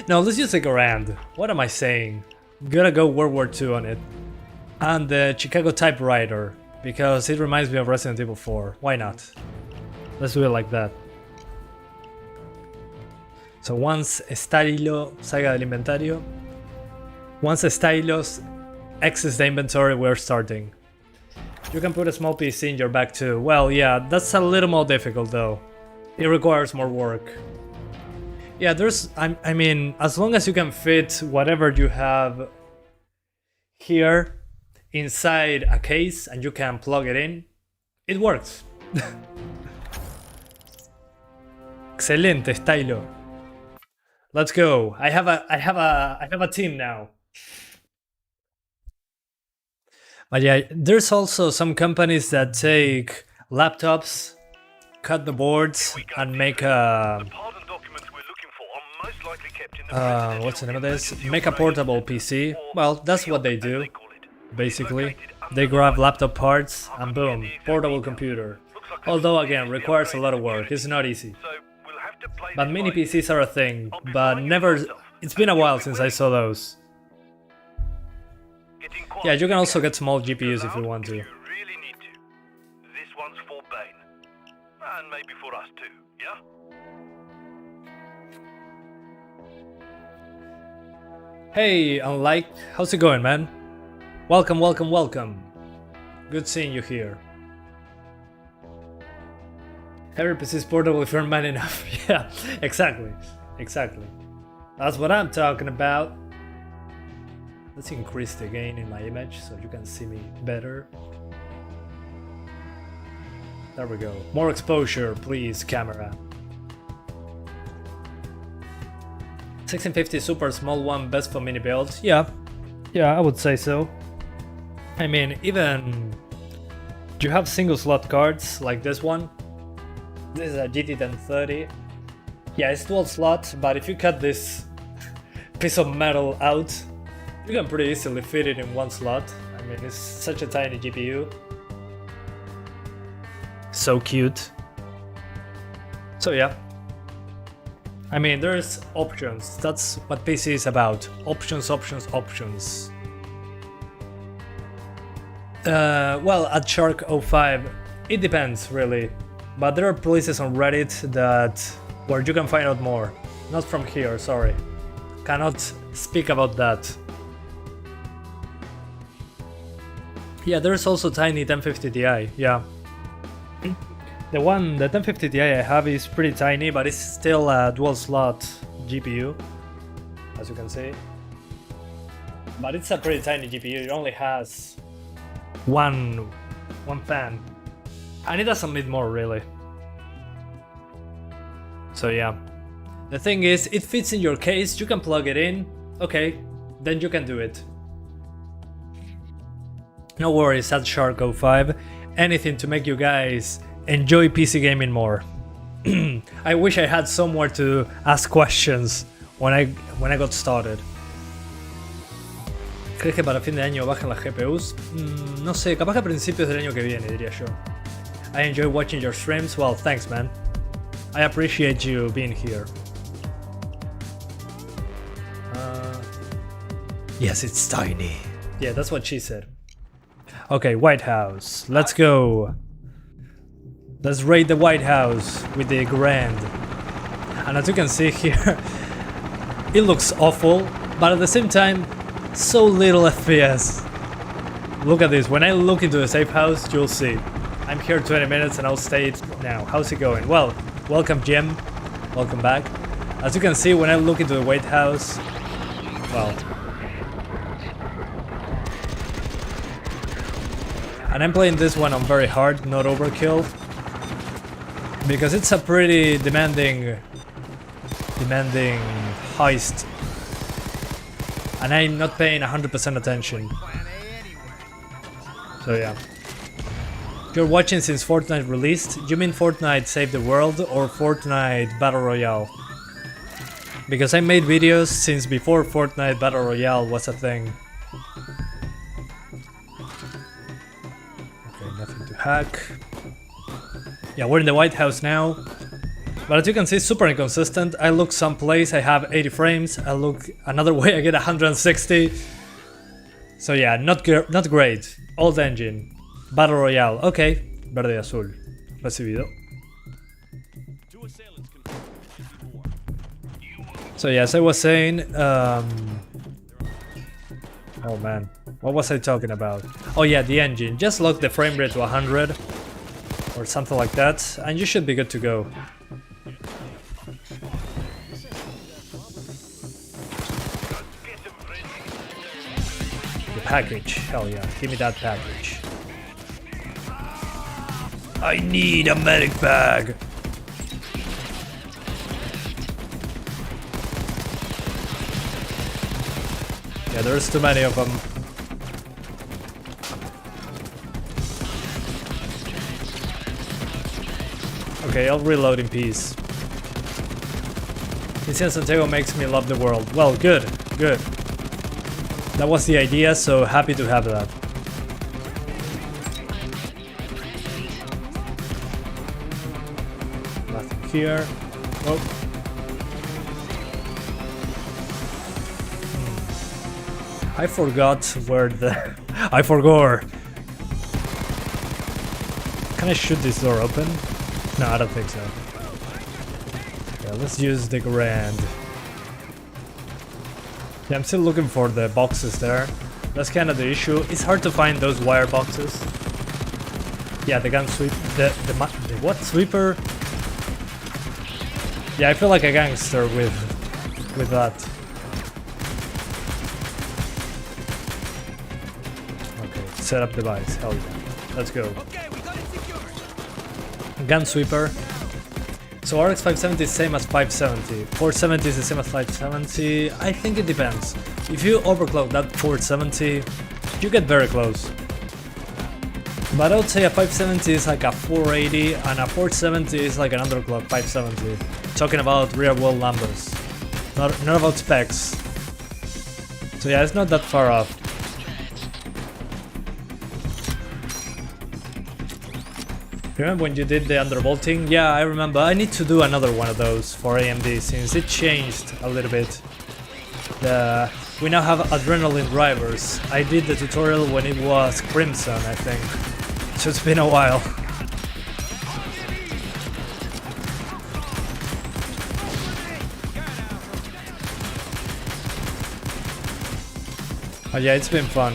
S1: No, let's use a Garand. What am I saying? Gotta go World War II on it. And the Chicago Typewriter, because it reminds me of Resident Evil 4. Why not? Let's do it like that. So once Stylo salga del inventario, once Stylos exits the inventory, we're starting. You can put a small PC in your bag too. Well, yeah, that's a little more difficult though. It requires more work. Yeah, I mean, as long as you can fit whatever you have here inside a case and you can plug it in, it works. Excelente, Stylo. Let's go. I have a team now. But yeah, there's also some companies that take laptops, cut the boards, and make a what's the name of this? Make a portable PC. Well, that's what they do, basically. They grab laptop parts and boom, portable computer. Although again, requires a lot of work. It's not easy. But mini PCs are a thing, but never. It's been a while since I saw those. Yeah, you can also get small GPUs if you want to.
S3: This one's for Bane. And maybe for us too, yeah?
S1: Hey, Unliked, how's it going, man? Welcome, welcome, welcome. Good seeing you here. Every PC is portable if you're man enough. Yeah, exactly. Exactly. That's what I'm talking about. Let's increase the gain in my image so you can see me better. There we go. More exposure, please, camera. 1650 super small one, best for mini builds. Yeah, I would say so. I mean, even You have single slot cards like this one. This is a GT1030. Yeah, it's dual slot, but if you cut this piece of metal out, you can pretty easily fit it in one slot. I mean, it's such a tiny GPU. So cute. So yeah. I mean, there's options. That's what PC is about. Options, options, options. Well, at Shark05, it depends really. But there are places on Reddit where you can find out more. Not from here, sorry. Cannot speak about that. Yeah, there's also tiny 1050 Ti, yeah. The 1050 Ti I have is pretty tiny, but it's still a dual slot GPU, as you can see. But it's a pretty tiny GPU, it only has one fan. And it doesn't need more really. So yeah. The thing is, it fits in your case, you can plug it in, okay, then you can do it. No worries at Shark05, anything to make you guys enjoy PC gaming more. I wish I had somewhere to ask questions when I got started. ¿Crees que para fin de año bajan las GPUs? No sé, capaz que a principios del año que viene, diría yo. I enjoy watching your streams. Well, thanks, man. I appreciate you being here. Yes, it's tiny. Yeah, that's what she said. Okay, White House. Let's go. Let's raid the White House with the Grand. And as you can see here, it looks awful, but at the same time, so little FPS. Look at this. When I look into the safe house, you'll see. I'm here 20 minutes and I'll stay now. How's it going? Well, welcome Jim. Welcome back. As you can see, when I look into the White House, well. And I'm playing this one on very hard, not overkill. Because it's a pretty demanding heist. And I'm not paying 100% attention. So yeah. You're watching since Fortnite released? You mean Fortnite Save the World or Fortnite Battle Royale? Because I made videos since before Fortnite Battle Royale was a thing. Okay, nothing to hack. Yeah, we're in the White House now. But as you can see, super inconsistent. I look someplace, I have 80 frames. I look another way, I get 160. So yeah, not great. Old engine. Battle Royale. Okay. Verde azul. Recibido. So yeah, as I was saying, oh man, what was I talking about? Oh yeah, the engine. Just lock the frame rate to 100 or something like that, and you should be good to go. The package, hell yeah, give me that package. I need a medic bag. Yeah, there's too many of them. Okay, I'll reload in peace. Santiago makes me love the world. Well, good, good. That was the idea, so happy to have that. Nothing here. Oh. I forgot where the... I forgot! Can I shoot this door open? No, I don't think so. Yeah, let's use the Grand. Yeah, I'm still looking for the boxes there. That's kind of the issue. It's hard to find those wire boxes. Yeah, the gun sweep... The what? Sweeper? Yeah, I feel like a gangster with that. Okay, set up device. Hell yeah. Let's go. Gun sweeper. So RX 570 is the same as 570. 470 is the same as 570. I think it depends. If you overclock that 470, you get very close. But I would say a 570 is like a 480 and a 470 is like an underclock 570. Talking about real world numbers, not about specs. So yeah, it's not that far off. Remember when you did the undervolting? Yeah, I remember. I need to do another one of those for AMD since it changed a little bit. We now have adrenaline drivers. I did the tutorial when it was Crimson, I think. So it's been a while. Oh yeah, it's been fun.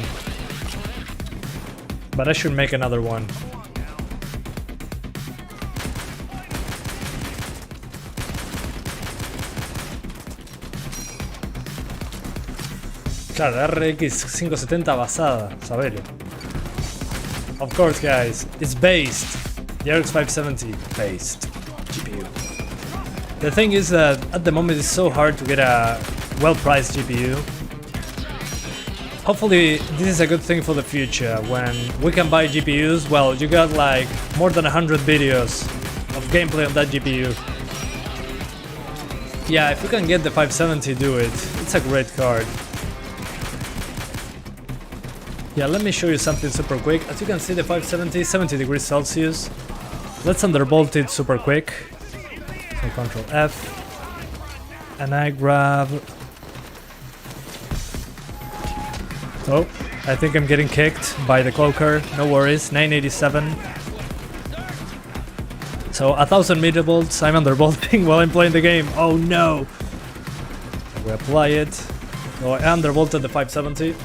S1: But I should make another one. Claro, RX 570 basada, sabelo. Of course, guys, it's based. The RX 570 based GPU. The thing is that at the moment it's so hard to get a well-priced GPU. Hopefully this is a good thing for the future. When we can buy GPUs, well, you got like more than 100 videos of gameplay on that GPU. Yeah, if you can get the 570, do it. It's a great card. Yeah, let me show you something super quick. As you can see, the 570, 70 degrees Celsius. Let's undervolt it super quick. So Control F. And I grab... Oh, I think I'm getting kicked by the cloaker. No worries, 987. So 1000 millivolts, I'm undervolting while I'm playing the game. Oh no! We apply it. So I undervolted the 570.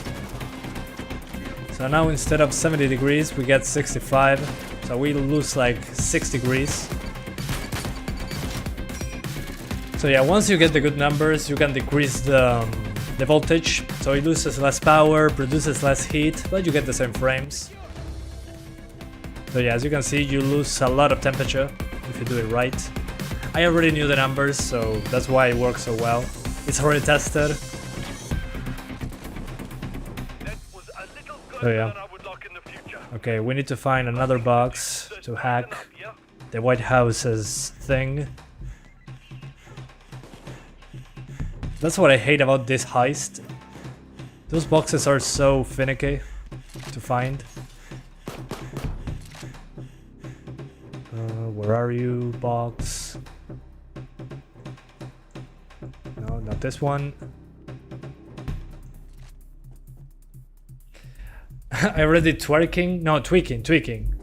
S1: So now instead of 70 degrees, we get 65. So we lose like 6 degrees. So yeah, once you get the good numbers, you can decrease the voltage. So it loses less power, produces less heat, but you get the same frames. So yeah, as you can see, you lose a lot of temperature if you do it right. I already knew the numbers, so that's why it works so well. It's already tested. Oh yeah. Okay, we need to find another box to hack the White House's thing. That's what I hate about this heist. Those boxes are so finicky to find. Where are you, box? No, not this one. I already twerking? No, tweaking.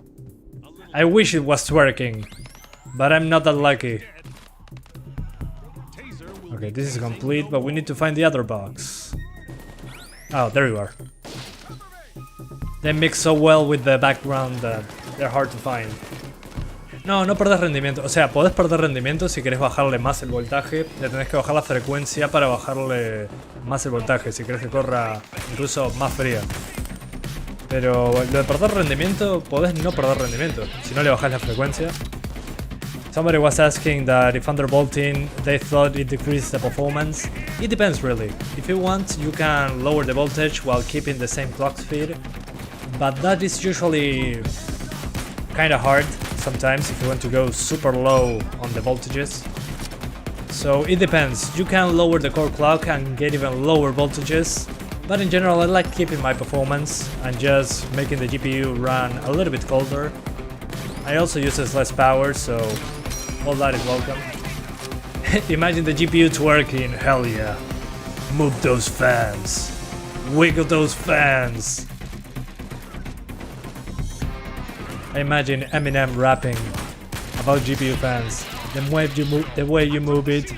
S1: I wish it was twerking, but I'm not that lucky. Okay, this is complete, but we need to find the other box. Oh, there you are. They mix so well with the background that they're hard to find. No, no perdés rendimiento. O sea, podés perder rendimiento si querés bajarle más el voltaje. Le tenés que bajar la frecuencia para bajarle más el voltaje, si querés que corra incluso más fría. Pero lo de perder rendimiento, podés no perder rendimiento si no le bajás la frecuencia. Somebody was asking that if undervolting they thought it decreased the performance. It depends really. If you want, you can lower the voltage while keeping the same clock speed, but that is usually kinda hard sometimes if you want to go super low on the voltages. So it depends. You can lower the core clock and get even lower voltages, but in general I like keeping my performance and just making the GPU run a little bit colder. I also uses less power, so all that is welcome. Imagine the GPU twerking, hell yeah. Move those fans. Wiggle those fans. I imagine Eminem rapping about GPU fans. The way you move it,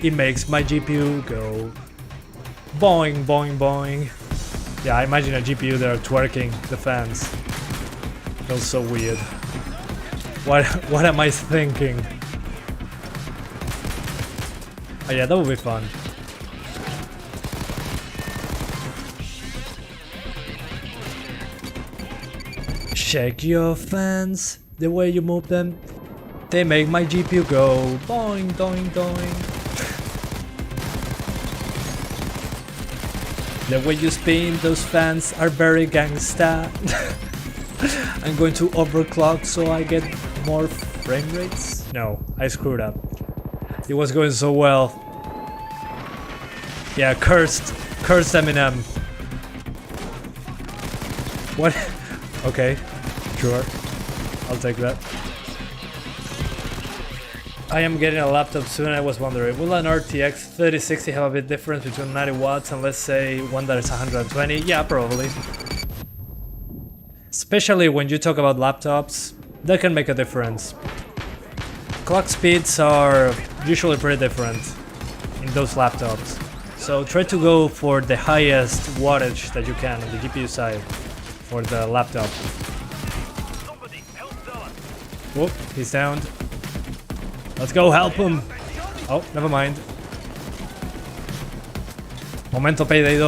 S1: it makes my GPU go boing, boing, boing. Yeah, I imagine a GPU there twerking the fans. Feels so weird. What am I thinking? Oh yeah, that would be fun. Shake your fans, the way you move them, they make my GPU go boing, doing, doing. The way you spin those fans are very gangsta. I'm going to overclock so I get more frame rates? No, I screwed up. It was going so well. Yeah, cursed Eminem. What? Okay, sure. I'll take that. I am getting a laptop soon. I was wondering, will an RTX 3060 have a bit difference between 90 watts and let's say one that is 120? Yeah, probably. Especially when you talk about laptops, that can make a difference. Clock speeds are usually pretty different in those laptops. So try to go for the highest wattage that you can on the GPU side for the laptop. Whoop, he's down. Let's go help him. Oh, never mind. Momento Payday 2.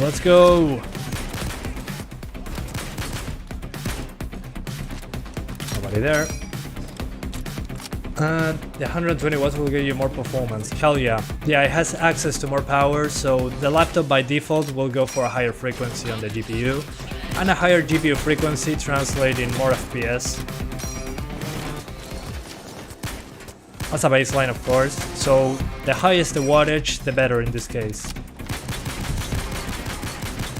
S1: Let's go. Nobody there. The 120 watts will give you more performance. Hell yeah. Yeah, it has access to more power, so the laptop by default will go for a higher frequency on the GPU. And a higher GPU frequency translating more FPS. As a baseline, of course. So the highest the wattage, the better in this case.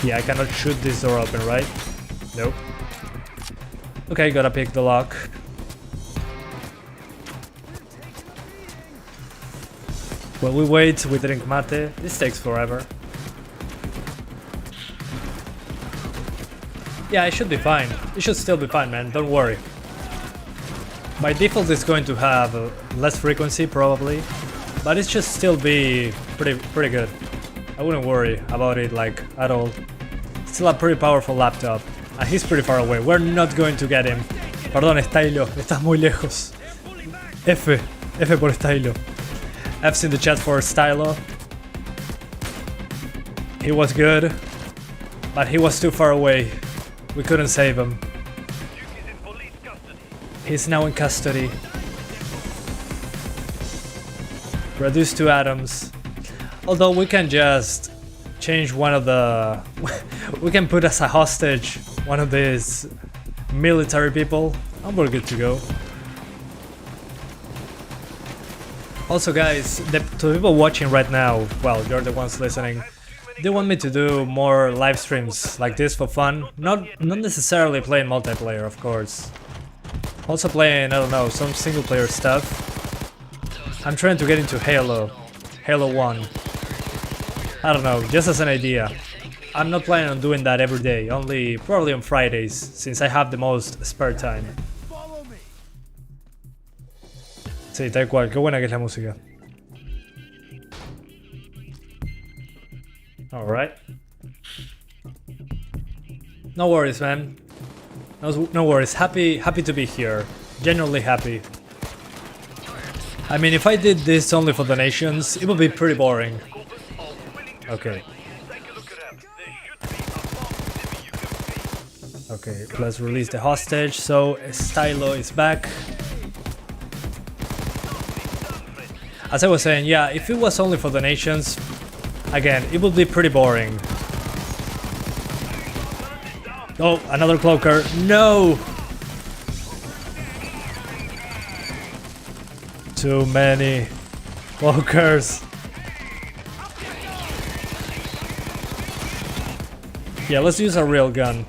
S1: Yeah, I cannot shoot this door open, right? Nope. Okay, gotta pick the lock. While we wait, we drink mate. This takes forever. Yeah, it should be fine. It should still be fine, man. Don't worry. By default, it's going to have less frequency, probably, but it should still be pretty good. I wouldn't worry about it, like, at all. Still a pretty powerful laptop, and he's pretty far away. We're not going to get him. Perdón, Stylo, estás muy lejos. F por Stylo. F's in the chat for Stylo. He was good, but he was too far away. We couldn't save him. He's now in custody. Reduced to atoms. Although we can just change one of the... we can put as a hostage one of these military people and we're good to go. Also guys, to the people watching right now, well, you're the ones listening, they want me to do more live streams like this for fun. Not necessarily playing multiplayer, of course. Also playing, I don't know, some single player stuff. I'm trying to get into Halo 1. I don't know, just as an idea. I'm not planning on doing that every day, only probably on Fridays, since I have the most spare time. Sí, tal cual, qué buena que es la música. Alright. No worries, man. No worries. Happy to be here. Genuinely happy. I mean, if I did this only for donations, it would be pretty boring. Okay. Okay, let's release the hostage. So, Stylo is back. As I was saying, yeah, if it was only for donations, again, it would be pretty boring. Oh, another cloaker. No! Too many cloakers. Yeah, let's use a real gun.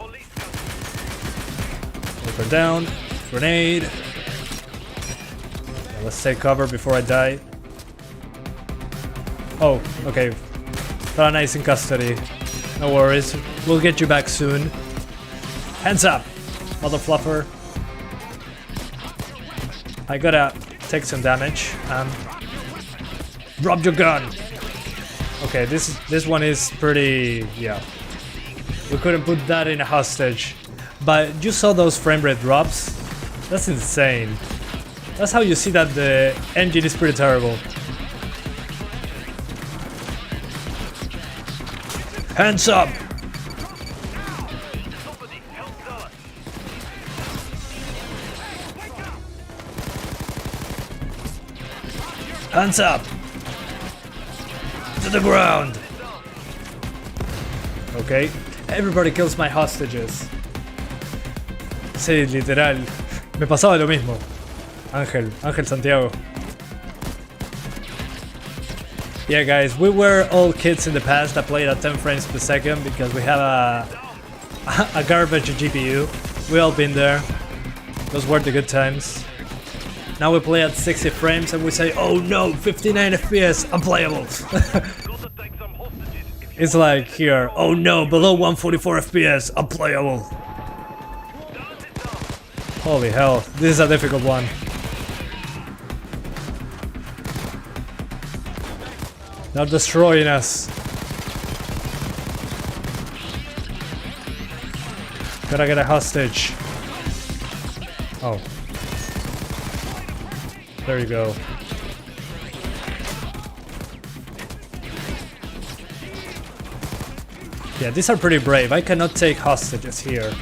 S1: Cloaker down. Grenade. Yeah, let's take cover before I die. Oh, okay. Nice in custody. No worries. We'll get you back soon. Hands up, mother fluffer. I gotta take some damage and drop your gun. Okay, this one is pretty, yeah. We couldn't put that in a hostage, but you saw those frame rate drops. That's insane. That's how you see that the engine is pretty terrible. Hands up! Hands up! To the ground! okay? Everybody kills my hostages. Sí, literal. Me pasaba lo mismo. Ángel Santiago. Yeah, guys, we were all kids in the past that played at 10 frames per second because we have a garbage GPU. We all been there. Those were the good times. Now we play at 60 frames and we say, oh no, 59 FPS, unplayable. It's like here, oh no, below 144 FPS, unplayable. Holy hell, this is a difficult one. They're destroying us. Gotta get a hostage. Oh. There you go. Yeah, these are pretty brave. I cannot take hostages here.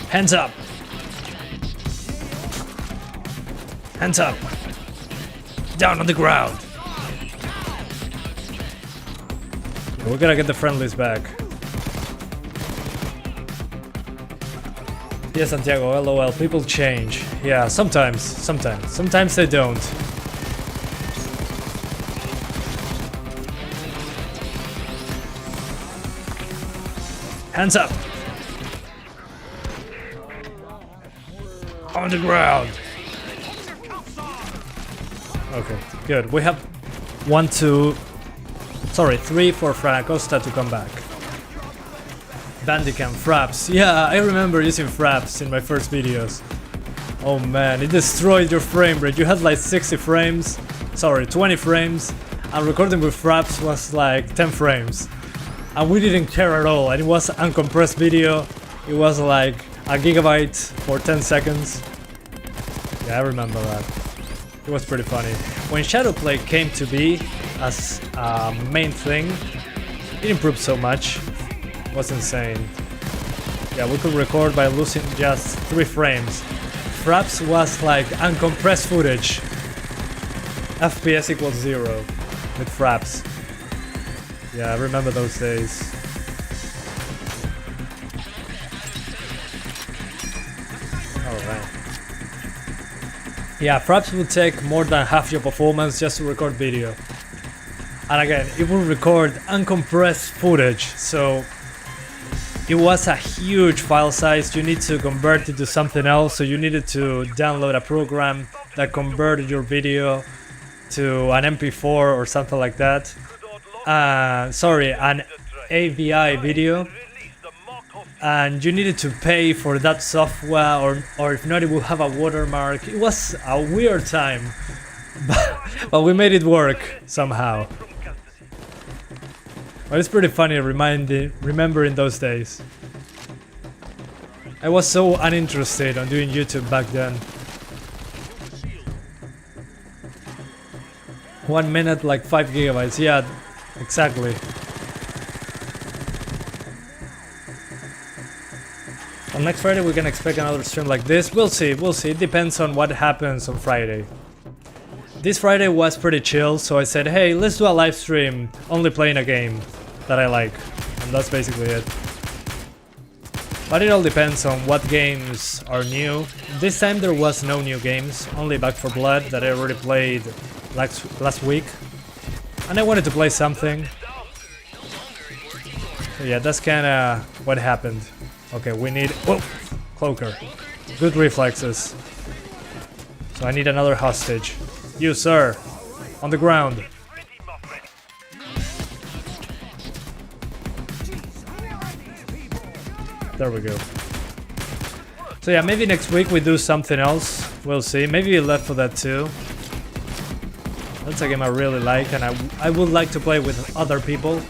S1: Hands up! Hands up! Down on the ground! Yeah, we gotta get the friendlies back. Yeah, Santiago, LOL, people change. Yeah, sometimes they don't. Hands up! On the ground! Okay, good. We have 3 for Fracosta to come back. Bandicam, fraps. Yeah, I remember using fraps in my first videos. Oh man, it destroyed your frame rate. You had like 20 frames, and recording with fraps was like 10 frames. And we didn't care at all, and it was uncompressed video. It was like a gigabyte for 10 seconds. Yeah, I remember that. It was pretty funny. When Shadowplay came to be as a main thing, it improved so much. It was insane. Yeah, we could record by losing just 3 frames. Fraps was like uncompressed footage. FPS equals 0 with fraps. Yeah, I remember those days. Alright. Yeah, fraps would take more than half your performance just to record video. And again, it will record uncompressed footage, so it was a huge file size. You need to convert it to something else, so you needed to download a program that converted your video to an MP4 or something like that. An AVI video, and you needed to pay for that software, or if not, it will have a watermark. It was a weird time, but we made it work somehow. But it's pretty funny remembering those days. I was so uninterested on doing YouTube back then. 1 minute, like 5 gigabytes. Yeah, exactly. On next Friday we can expect another stream like this. We'll see. It depends on what happens on Friday. This Friday was pretty chill, so I said, hey, let's do a live stream only playing a game that I like. And that's basically it. But it all depends on what games are new. This time there was no new games, only Back 4 Blood that I already played last week. And I wanted to play something. So yeah, that's kinda what happened. Okay, we need... Whoa! Cloaker. Good reflexes. So I need another hostage. You, sir! On the ground. There we go. So yeah, maybe next week we do something else. We'll see. Maybe Left 4 Dead 2. That's a game I really like, and I would like to play with other people.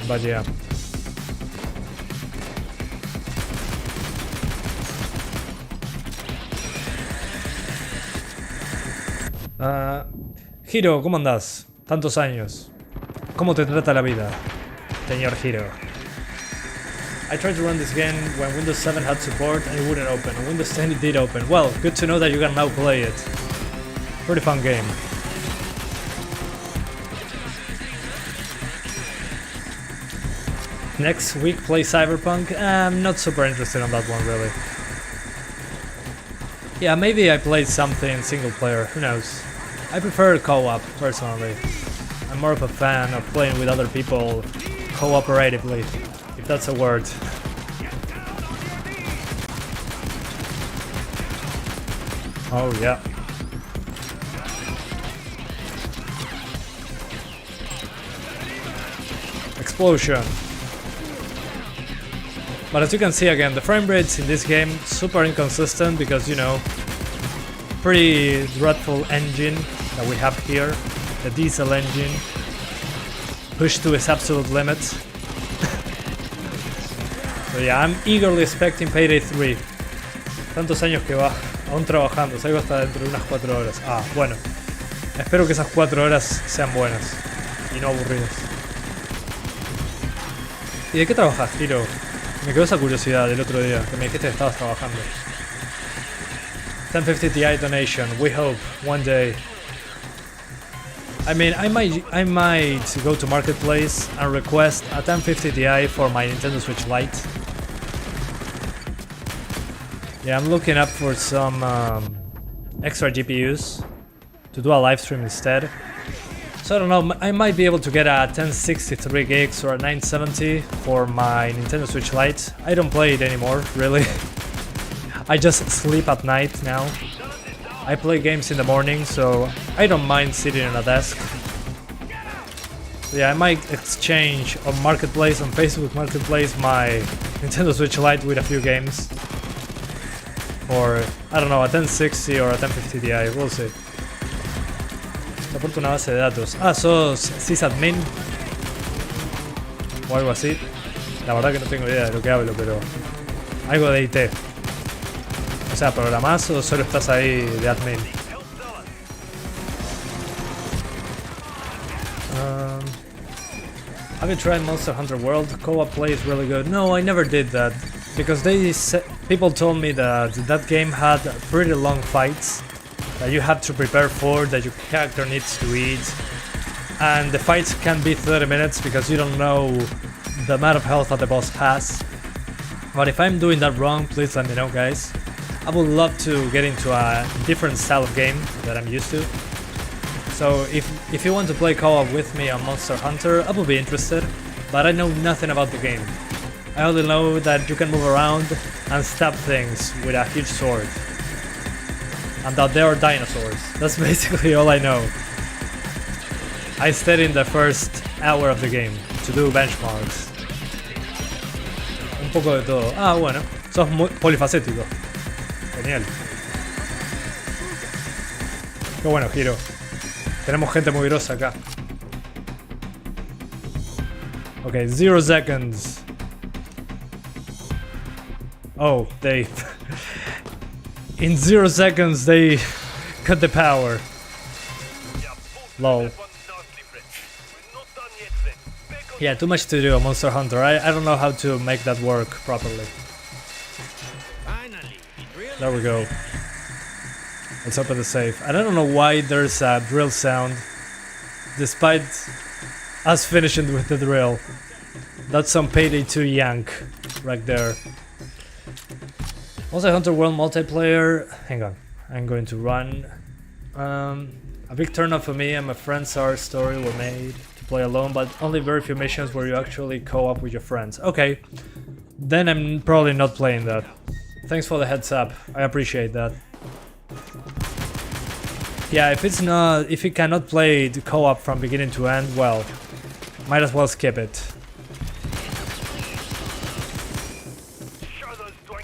S1: But yeah. Hiro, ¿cómo andás? Tantos años. ¿Cómo te trata la vida, señor Hiro? I tried to run this game when Windows 7 had support and it wouldn't open. On Windows 10 it did open. Well, good to know that you can now play it. Pretty fun game. next week play Cyberpunk. I'm not super interested in that one really. Yeah, maybe I played something single player, who knows. I prefer co-op personally. I'm more of a fan of playing with other people cooperatively, if that's a word. Oh yeah. Explosion. But as you can see again, the frame rates in this game super inconsistent because, you know, pretty dreadful engine that we have here, the diesel engine, pushed to its absolute limit. So yeah, I'm eagerly expecting Payday 3. Tantos años que va, aún trabajando, salgo hasta dentro de unas 4 horas. Ah, bueno, espero que esas 4 horas sean buenas y no aburridas. ¿Y de qué trabajas, Hiro? Me quedó esa curiosidad del otro día, que me dijiste que estabas trabajando. 1050 Ti donation, we hope, one day. I mean, I might go to Marketplace and request a 1050 Ti for my Nintendo Switch Lite. Yeah, I'm looking up for some extra GPUs to do a live stream instead. So I don't know, I might be able to get a 1063 gigs or a 970 for my Nintendo Switch Lite. I don't play it anymore, really. I just sleep at night now. I play games in the morning, so I don't mind sitting on a desk. So yeah, I might exchange on Marketplace, on Facebook Marketplace, my Nintendo Switch Lite with a few games. Or, I don't know, a 1060 or a 1050 Ti, we'll see. Soporta una base de datos. Ah, sos sysadmin o algo así. La verdad que no tengo idea de lo que hablo, pero algo de IT. O sea, ¿programás o solo estás ahí de admin? Have you tried Monster Hunter World? Co-op play is really good. No, I never did that because people told me that that game had pretty long fights that you have to prepare for, that your character needs to eat, and the fights can be 30 minutes because you don't know the amount of health that the boss has. But if I'm doing that wrong, please let me know, guys. I would love to get into a different style of game that I'm used to. So if you want to play co-op with me on Monster Hunter, I will be interested, but I know nothing about the game. I only know that you can move around and stab things with a huge sword. And that there are dinosaurs. That's basically all I know. I stayed in the first hour of the game to do benchmarks. Un poco de todo. Ah, bueno, sos muy polifacético. Genial. Qué bueno, Hiro. Tenemos gente muy grosa acá. Okay, 0 seconds. Oh, they... In 0 seconds they cut the power. Lol. Yeah, too much to do on Monster Hunter. I don't know how to make that work properly. There we go. Let's open the safe. I don't know why there's a drill sound despite us finishing with the drill. That's some Payday 2 yank right there. Monster Hunter World multiplayer. Hang on, I'm going to run. A big turn-off for me and my friends our story were made to play alone, but only very few missions where you actually co-op with your friends. Okay, then I'm probably not playing that. Thanks for the heads up, I appreciate that. Yeah, if you cannot play the co-op from beginning to end, well, might as well skip it.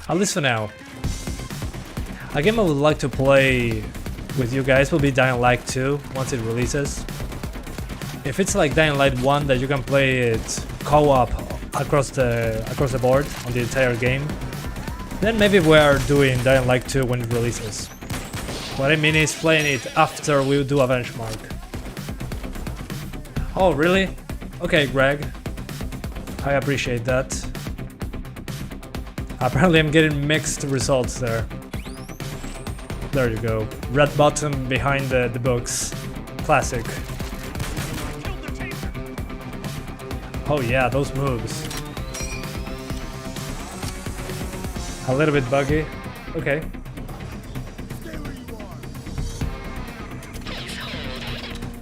S1: At least for now. A game I would like to play with you guys will be Dying Light 2 once it releases. If it's like Dying Light 1 that you can play it co-op across the board on the entire game, then maybe we are doing Dying Light 2 when it releases. What I mean is playing it after we do a benchmark. Oh really? Okay, Greg. I appreciate that. Apparently I'm getting mixed results there. There you go. Red button behind the books. Classic. Oh yeah, those moves. A little bit buggy. Okay.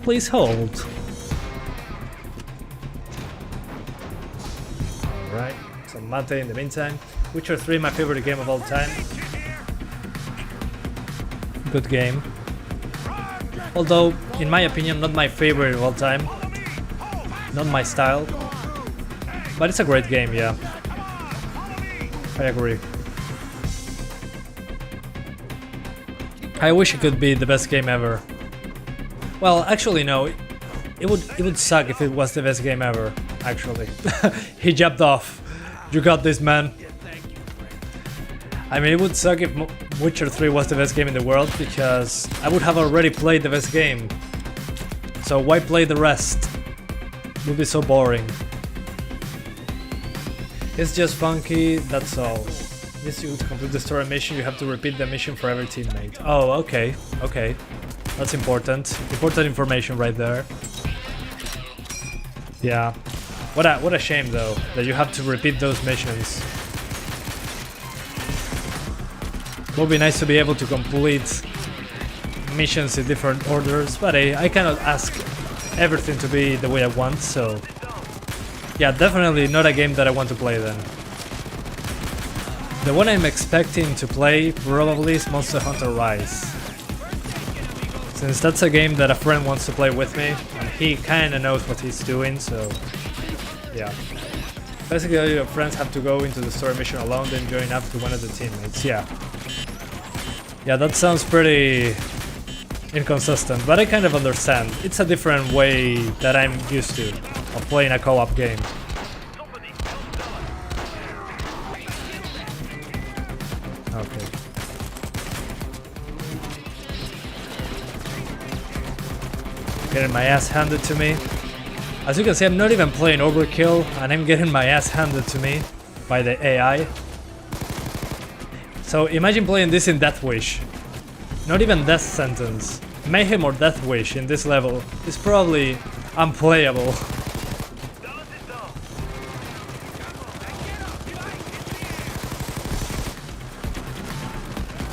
S1: Please hold. Alright, some mate in the meantime. Witcher 3, my favorite game of all time. Good game. Although, in my opinion, not my favorite of all time. Not my style. But it's a great game, yeah. I agree. I wish it could be the best game ever. Well, actually no. It would suck if it was the best game ever, actually. He jumped off. You got this, man. I mean, it would suck if Witcher 3 was the best game in the world, because I would have already played the best game. So why play the rest? It would be so boring. It's just funky, that's all. Yes, you to complete the story mission, you have to repeat the mission for every teammate. Oh, okay, okay. That's important. Important information right there. Yeah. What a shame though, that you have to repeat those missions. It would be nice to be able to complete missions in different orders, but I cannot ask everything to be the way I want, so... Yeah, definitely not a game that I want to play then. The one I'm expecting to play probably is Monster Hunter Rise. Since that's a game that a friend wants to play with me, and he kinda knows what he's doing, so... Yeah. Basically all your friends have to go into the story mission alone, then join up to one of the teammates, yeah. Yeah, that sounds pretty inconsistent, but I kind of understand. It's a different way that I'm used to of playing a co-op game. Okay. Getting my ass handed to me. As you can see, I'm not even playing Overkill, and I'm getting my ass handed to me by the AI. So imagine playing this in Death Wish. Not even Death Sentence. Mayhem or Death Wish in this level is probably unplayable.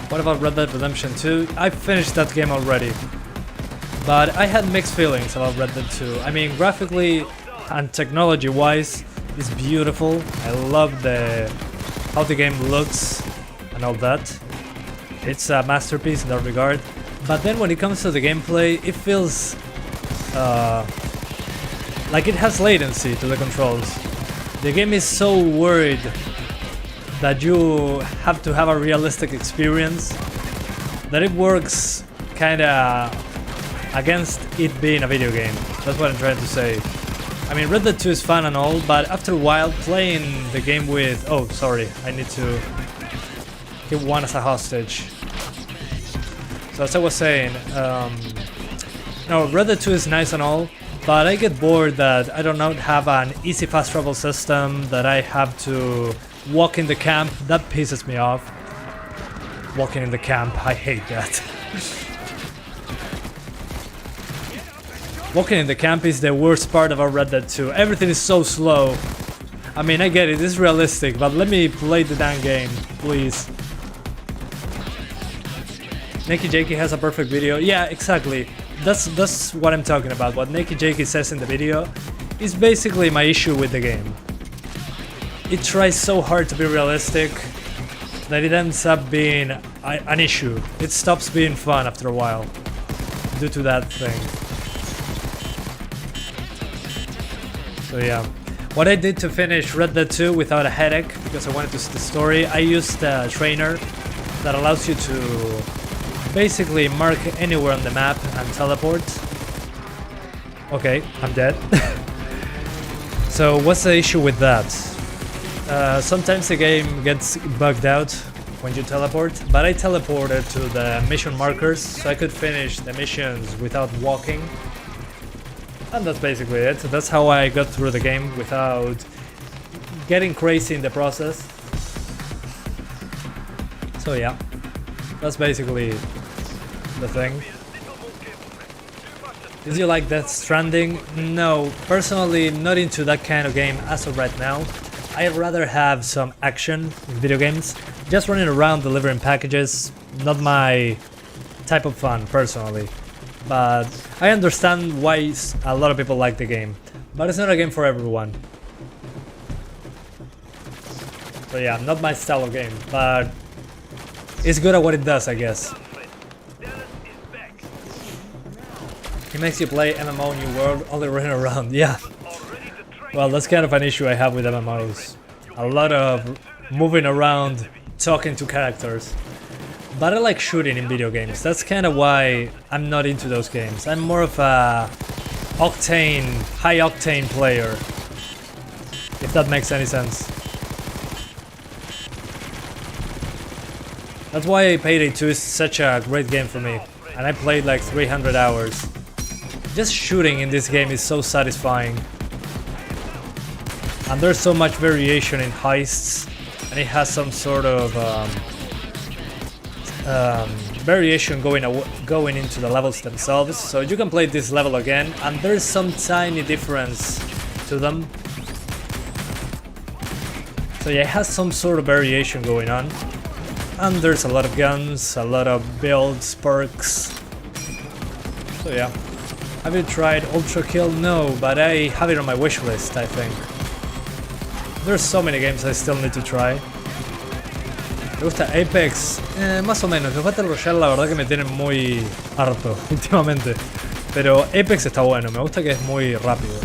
S1: What about Red Dead Redemption 2? I finished that game already. But I had mixed feelings about Red Dead 2. I mean, graphically and technology-wise, it's beautiful. I love how the game looks and all that. It's a masterpiece in that regard. But then when it comes to the gameplay, it feels like it has latency to the controls. The game is so worried that you have to have a realistic experience that it works kinda against it being a video game. That's what I'm trying to say. I mean, Red Dead 2 is fun and all, but after a while playing the game with... Oh, sorry, I need to keep one as a hostage. So as I was saying, no, Red Dead 2 is nice and all, but I get bored that I do not have an easy fast travel system, that I have to walk in the camp. That pisses me off. Walking in the camp, I hate that. Walking in the camp is the worst part about Red Dead 2. Everything is so slow. I mean, I get it, it's realistic, but let me play the damn game, please. Naked Jakey has a perfect video. Yeah, exactly. That's what I'm talking about. What Naked Jakey says in the video is basically my issue with the game. It tries so hard to be realistic that it ends up being an issue. It stops being fun after a while due to that thing. So yeah, what I did to finish Red Dead 2 without a headache, because I wanted to see the story, I used a trainer that allows you to basically mark anywhere on the map and teleport. Okay, I'm dead. So what's the issue with that? Sometimes the game gets bugged out when you teleport, but I teleported to the mission markers so I could finish the missions without walking. And that's basically it. That's how I got through the game without getting crazy in the process. So yeah, that's basically the thing. Did you like Death Stranding? No, personally not into that kind of game as of right now. I'd rather have some action in video games Just running around delivering packages, not my type of fun personally. But I understand why a lot of people like the game. But it's not a game for everyone. So yeah, not my style of game, but it's good at what it does, I guess. It makes you play MMO New World only running around, yeah. Well, that's kind of an issue I have with MMOs. A lot of moving around, talking to characters. But I like shooting in video games. That's kind of why I'm not into those games. I'm more of a high octane player. If that makes any sense. That's why Payday 2 is such a great game for me. And I played like 300 hours. Just shooting in this game is so satisfying. And there's so much variation in heists. And it has some sort of variation going into the levels themselves. So you can play this level again. And there's some tiny difference to them. So yeah, it has some sort of variation going on. And there's a lot of guns, a lot of builds, perks. So yeah. Have you tried Ultra Kill? No, but I have it on my wish list, I think. There's so many games I still need to try. ¿Te gusta Apex? Más o menos. El Battle Royale la verdad que me tiene muy harto últimamente. Pero Apex está bueno, me gusta que es muy rápido.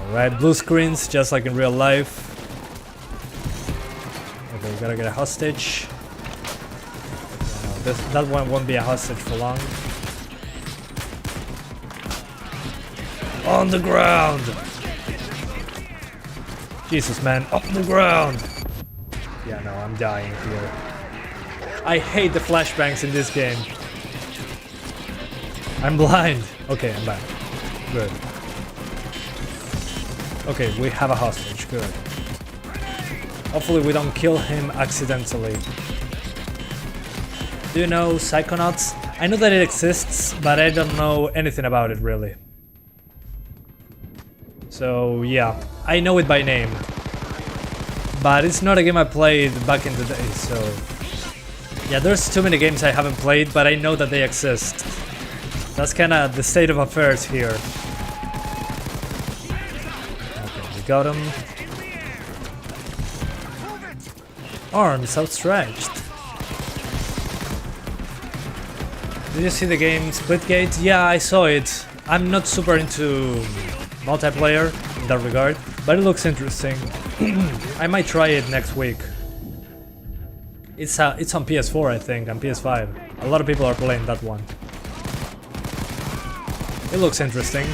S1: Alright, blue screens just like in real life. Okay, we gotta get a hostage. No, that one won't be a hostage for long. On the ground! Jesus, man, on the ground! Yeah, no, I'm dying here. I hate the flashbangs in this game. I'm blind. Okay, I'm back. Good. Okay, we have a hostage. Good. Hopefully we don't kill him accidentally. Do you know Psychonauts? I know that it exists, but I don't know anything about it really. So yeah, I know it by name. But it's not a game I played back in the day, so... Yeah, there's too many games I haven't played, but I know that they exist. That's kinda the state of affairs here. Okay, we got him. Arms outstretched. Did you see the game Splitgate? Yeah, I saw it. I'm not super into multiplayer in that regard, but it looks interesting. I might try it next week. It's on PS4, I think, and PS5. A lot of people are playing that one. It looks interesting.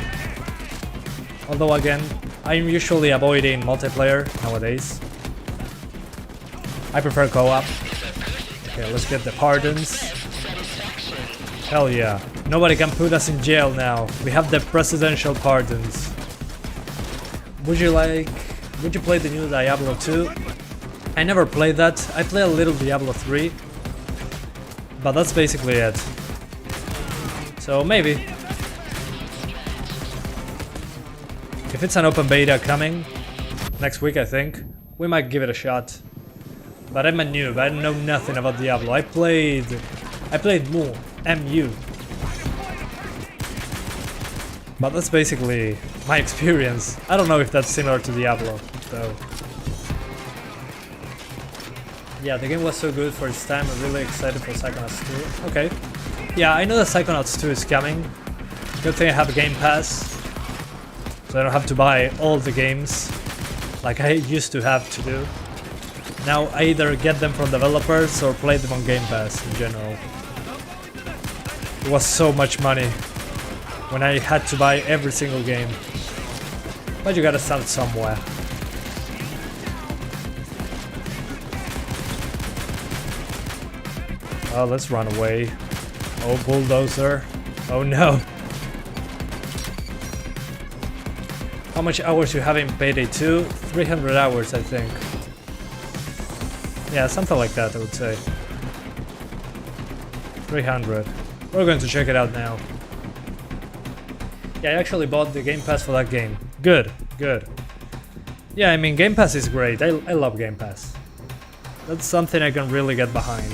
S1: Although again, I'm usually avoiding multiplayer nowadays. I prefer co-op. Okay, let's get the pardons. Hell yeah. Nobody can put us in jail now. We have the presidential pardons. Would you play the new Diablo 2? I never played that. I play a little Diablo 3. But that's basically it. So maybe. If it's an open beta coming next week, I think, we might give it a shot. But I'm a noob, I know nothing about Diablo. I played Mu. But that's basically my experience. I don't know if that's similar to Diablo, though. Yeah, the game was so good for its time. I'm really excited for Psychonauts 2. Okay. Yeah, I know that Psychonauts 2 is coming. Good thing I have a Game Pass. So I don't have to buy all the games like I used to have to do. Now I either get them from developers or play them on Game Pass in general. It was so much money when I had to buy every single game. But you gotta start somewhere. Oh, let's run away. Oh, bulldozer. Oh no. How much hours you have in Payday 2? 300 hours, I think. Yeah, something like that, I would say. 300. We're going to check it out now. Yeah, I actually bought the Game Pass for that game. Good, good. Yeah, I mean, Game Pass is great. I love Game Pass. That's something I can really get behind.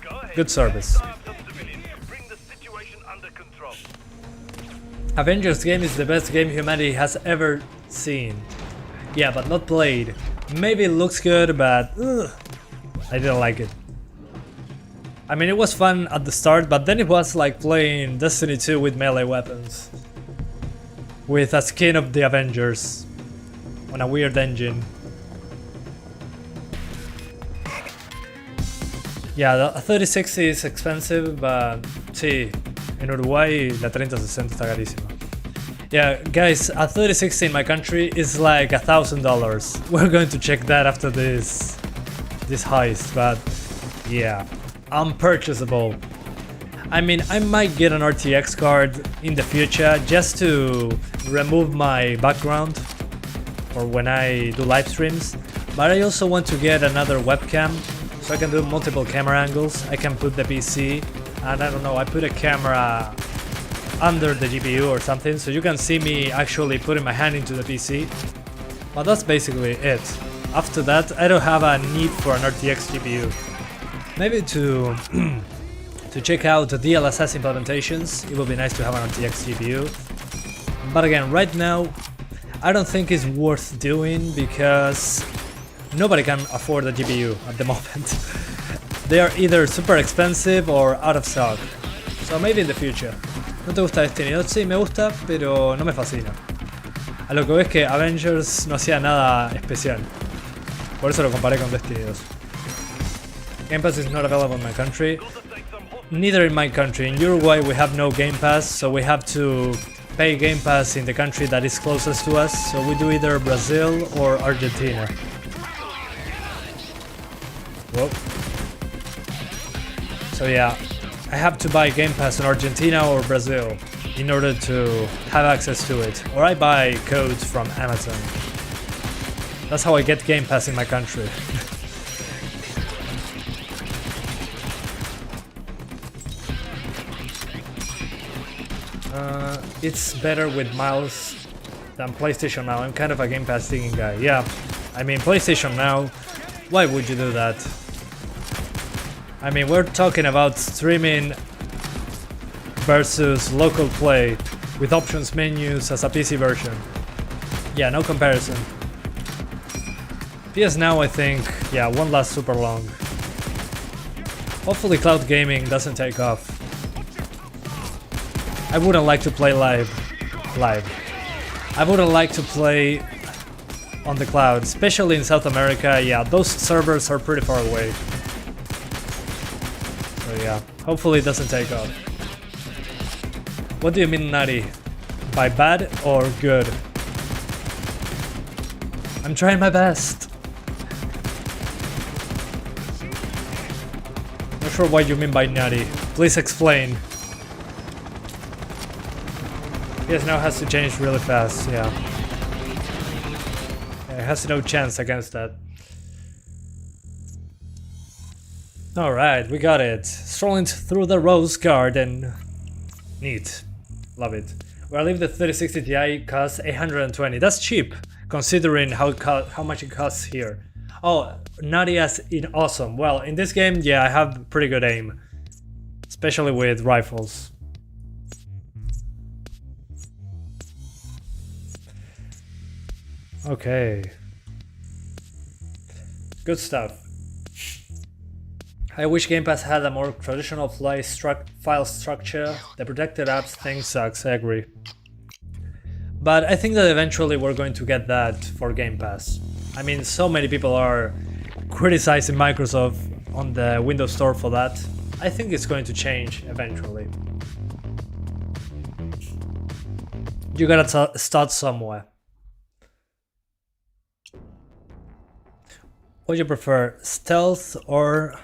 S3: Go ahead.
S1: Good service.
S3: Fire up some civilians. Bring the situation under control.
S1: Avengers game is the best game humanity has ever seen. Yeah, but not played. Maybe it looks good, but I didn't like it. I mean, it was fun at the start, but then it was like playing Destiny 2 with melee weapons. With a skin of the Avengers. On a weird engine. Yeah, the 3060 is expensive, but sí, en Uruguay la 3060 está carísima. Yeah, guys, a 3060 in my country is like $1,000. We're going to check that after this heist, but yeah, unpurchasable. I mean, I might get an RTX card in the future just to remove my background or when I do live streams, but I also want to get another webcam so I can do multiple camera angles. I can put the PC and I don't know, I put a camera under the GPU or something so you can see me actually putting my hand into the PC. But that's basically it. After that, I don't have a need for an RTX GPU. Maybe to check out the DLSS implementations, it would be nice to have an RTX GPU. But again, right now, I don't think it's worth doing because nobody can afford a GPU at the moment. They are either super expensive or out of stock. So maybe in the future. ¿No te gusta Destiny 2? Sí, me gusta, pero no me fascina. A lo que ves que Avengers no hacía nada especial. Por eso lo comparé con Destiny 2. Game Pass is not available in my country. Neither in my country. In Uruguay we have no Game Pass, so we have to pay Game Pass in the country that is closest to us. So we do either Brazil or Argentina. Whoa. So yeah, I have to buy Game Pass in Argentina or Brazil in order to have access to it. Or I buy codes from Amazon. That's how I get Game Pass in my country. It's better with mouse than PlayStation Now. I'm kind of a Game Pass thinking guy. Yeah, I mean PlayStation Now, why would you do that? I mean, we're talking about streaming versus local play with options menus as a PC version. Yeah, no comparison. PS Now, I think, yeah, won't last super long. Hopefully cloud gaming doesn't take off. I wouldn't like to play live. I wouldn't like to play on the cloud, especially in South America. Yeah, those servers are pretty far away. So yeah, hopefully it doesn't take off. What do you mean, Nutty? By bad or good? I'm trying my best. Not sure what you mean by nutty. Please explain. PS Now has to change really fast, yeah. It has no chance against that. Alright, we got it. Strolling through the rose garden. Neat. Love it. Well, I believe the 3060 Ti costs 820. That's cheap, considering how much it costs here. Oh, nutty as in awesome. Well, in this game, yeah, I have pretty good aim. Especially with rifles. Okay. Good stuff. I wish Game Pass had a more traditional file structure. The protected apps thing sucks, I agree. But I think that eventually we're going to get that for Game Pass. I mean, so many people are criticizing Microsoft on the Windows Store for that. I think it's going to change eventually. You gotta start somewhere. What do you prefer, stealth or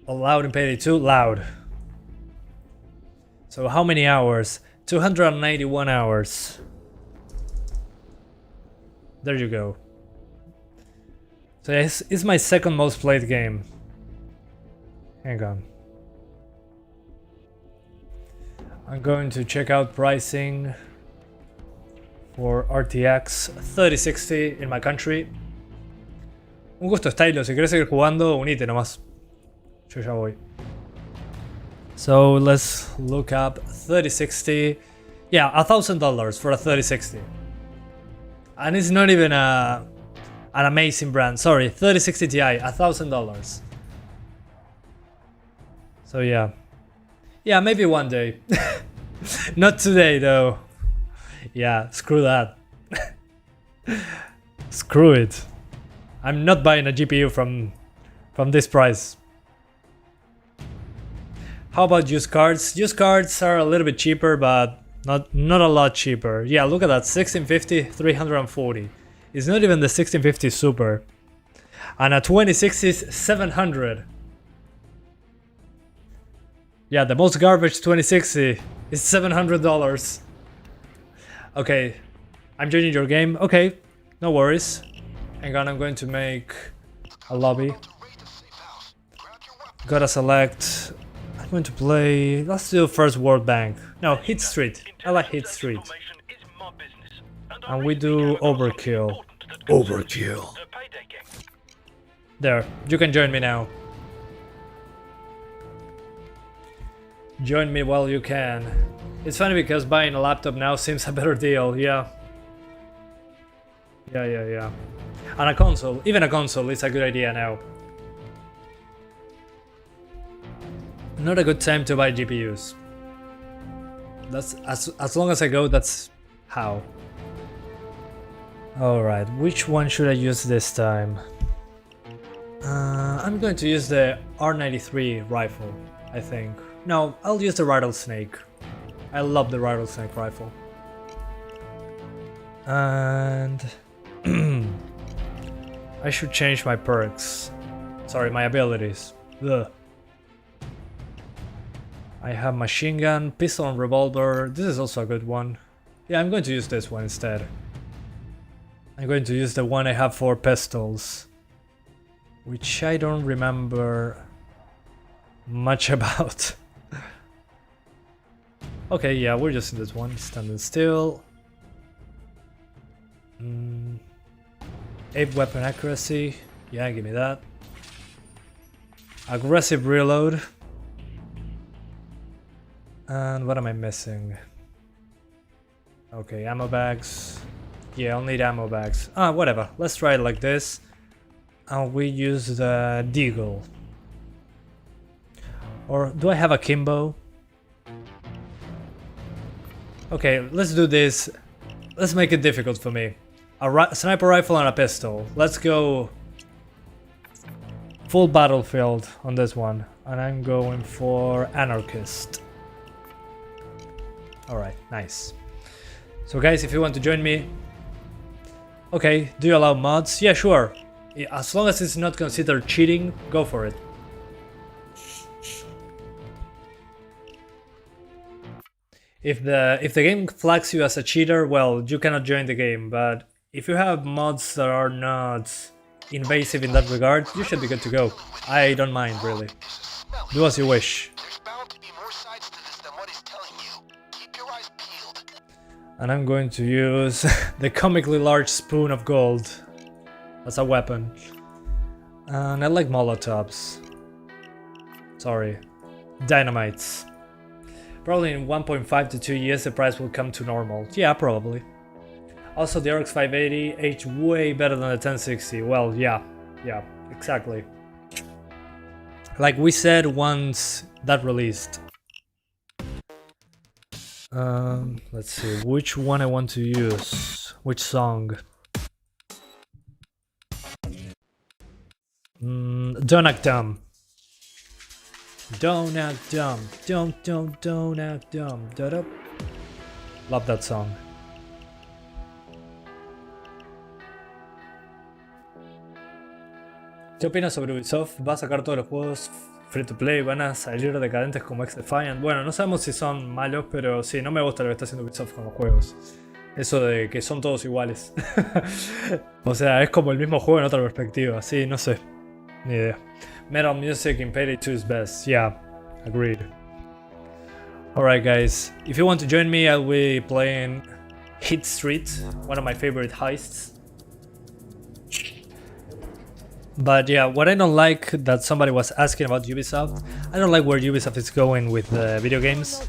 S1: loud in Payday 2? Loud. So how many hours? 291 hours. There you go. So it's my second most played game. Hang on. I'm going to check out pricing. for RTX 3060 in my country. Un gusto, Stylo. Si querés seguir jugando, unite nomás. Yo ya voy. So let's look up 3060. Yeah, $1,000 for a 3060. And it's not even an amazing brand. Sorry, 3060 Ti, $1,000. So yeah. Yeah, maybe one day. Not today though. Yeah, screw that. Screw it. I'm not buying a GPU from this price. How about used cards? Used cards are a little bit cheaper, but not a lot cheaper. Yeah, look at that, 1650, 340. It's not even the 1650 Super. And a 2060 is 700. Yeah, the most garbage 2060 is $700. Okay, I'm joining your game. Okay, no worries. Hang on, I'm going to make a lobby. Gotta select. I'm going to play. Let's do first World Bank. No, Hit Street. I like Hit Street. And we do Overkill. Overkill. There, you can join me now. Join me while you can. It's funny because buying a laptop now seems a better deal, yeah. Yeah. And a console, even a console is a good idea now. Not a good time to buy GPUs. That's as long as I go, that's how. Alright, which one should I use this time? I'm going to use the R93 rifle, I think. No, I'll use the Rattlesnake. I love the Rattlesnake rifle. And I should change my perks. Sorry, my abilities. Ugh. I have machine gun, pistol and revolver. This is also a good one. Yeah, I'm going to use this one instead. I'm going to use the one I have for pistols, which I don't remember much about. Okay, yeah, we're just in this one. Standing still. 8 weapon accuracy. Yeah, give me that. Aggressive reload. And what am I missing? Okay, ammo bags. Yeah, I'll need ammo bags. Ah, whatever. Let's try it like this. And we use the Deagle. Or do I have a Kimbo? Okay, let's do this. Let's make it difficult for me. A sniper rifle and a pistol. Let's go full battlefield on this one. And I'm going for Anarchist. Alright, nice. So guys, if you want to join me... Okay, do you allow mods? Yeah, sure. As long as it's not considered cheating, go for it. If the game flags you as a cheater, well, you cannot join the game, but if you have mods that are not invasive in that regard, you should be good to go. I don't mind, really. Do as you wish. And I'm going to use the comically large spoon of gold as a weapon. And I like Molotovs. Sorry. Dynamites. Probably in 1.5 to 2 years the price will come to normal. Yeah, probably. Also the RX 580 aged way better than the 1060. Well, yeah, exactly. Like we said once that released. Let's see, which one I want to use. Which song? Don't Act Dumb. Don't act dumb. Don't act dumb. Da-da. Love that song. ¿Qué opinas sobre Ubisoft? ¿Va a sacar todos los juegos free to play? ¿Van a salir decadentes como X-Defiant? Bueno, no sabemos si son malos, pero sí, no me gusta lo que está haciendo Ubisoft con los juegos. Eso de que son todos iguales. O sea, es como el mismo juego en otra perspectiva. Sí, no sé. Ni idea. Metal music in Payday 2 is best. Yeah, agreed. Alright guys, if you want to join me, I'll be playing Hit Street, one of my favorite heists. But yeah, what I don't like that somebody was asking about Ubisoft, I don't like where Ubisoft is going with video games.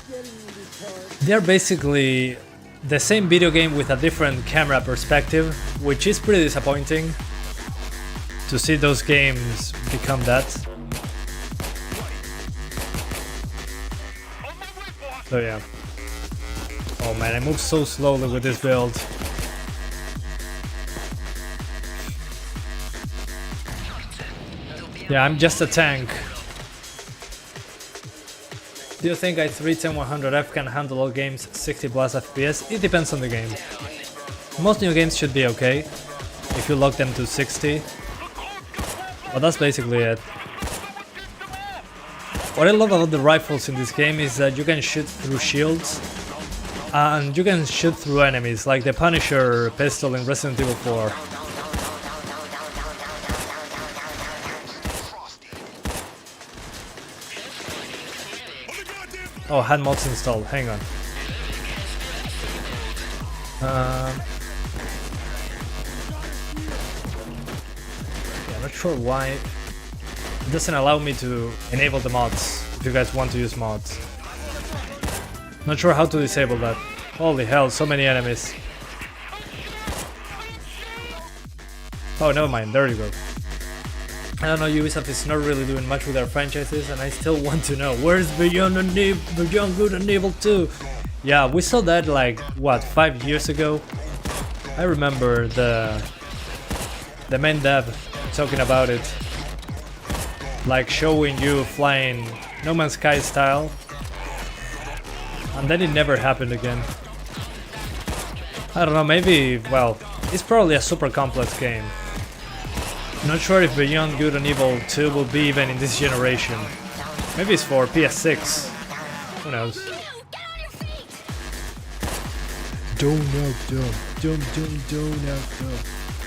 S1: They're basically the same video game with a different camera perspective, which is pretty disappointing to see those games become that. So yeah. Oh man, I move so slowly with this build. Yeah, I'm just a tank. Do you think i3-10100F can handle all games 60 plus FPS? It depends on the game. Most new games should be okay if you lock them to 60. But that's basically it. What I love about the rifles in this game is that you can shoot through shields and you can shoot through enemies, like the Punisher pistol in Resident Evil 4. Oh, had mods installed, hang on. Yeah, not sure why it doesn't allow me to enable the mods, if you guys want to use mods. Not sure how to disable that. Holy hell, so many enemies. Oh, never mind, there you go. I don't know, Ubisoft is not really doing much with their franchises, and I still want to know, where's Beyond Good and Evil 2? Yeah, we saw that like, what, 5 years ago? I remember the main dev talking about it. Like showing you flying No Man's Sky style. And then it never happened again. I don't know, maybe, well, it's probably a super complex game. Not sure if Beyond Good and Evil 2 will be even in this generation. Maybe it's for PS6. Who knows?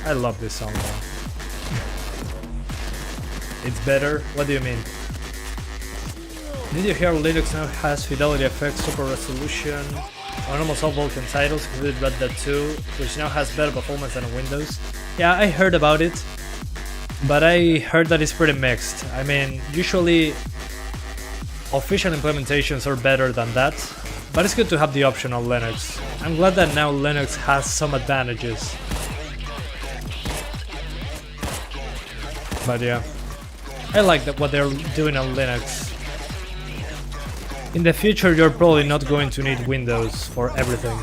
S1: I love this song now. It's better? What do you mean? Did you hear Linux now has Fidelity FX Super Resolution on almost all Vulkan titles, including Red Dead 2, which now has better performance than on Windows? Yeah, I heard about it. But I heard that it's pretty mixed. I mean, usually official implementations are better than that, but it's good to have the option on Linux. I'm glad that now Linux has some advantages. But yeah, I like what they're doing on Linux. In the future, you're probably not going to need Windows for everything.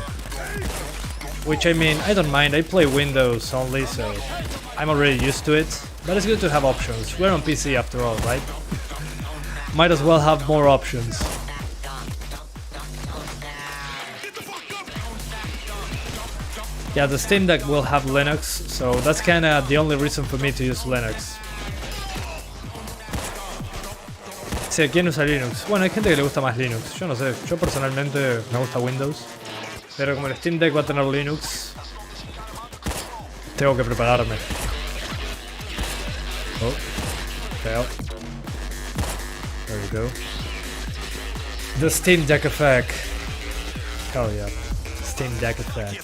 S1: Which, I mean, I don't mind, I play Windows only, so I'm already used to it. But it's good to have options. We're on PC after all, right? Might as well have more options. Yeah, the Steam Deck will have Linux, so that's kinda the only reason for me to use Linux. Sí, ¿quién usa Linux? Bueno, hay gente que le gusta más Linux. Yo no sé, yo personalmente me gusta Windows. Pero como el Steam Deck va a tener Linux, tengo que prepararme. Oh, fail. There we go. The Steam Deck effect. Hell yeah. Steam Deck effect.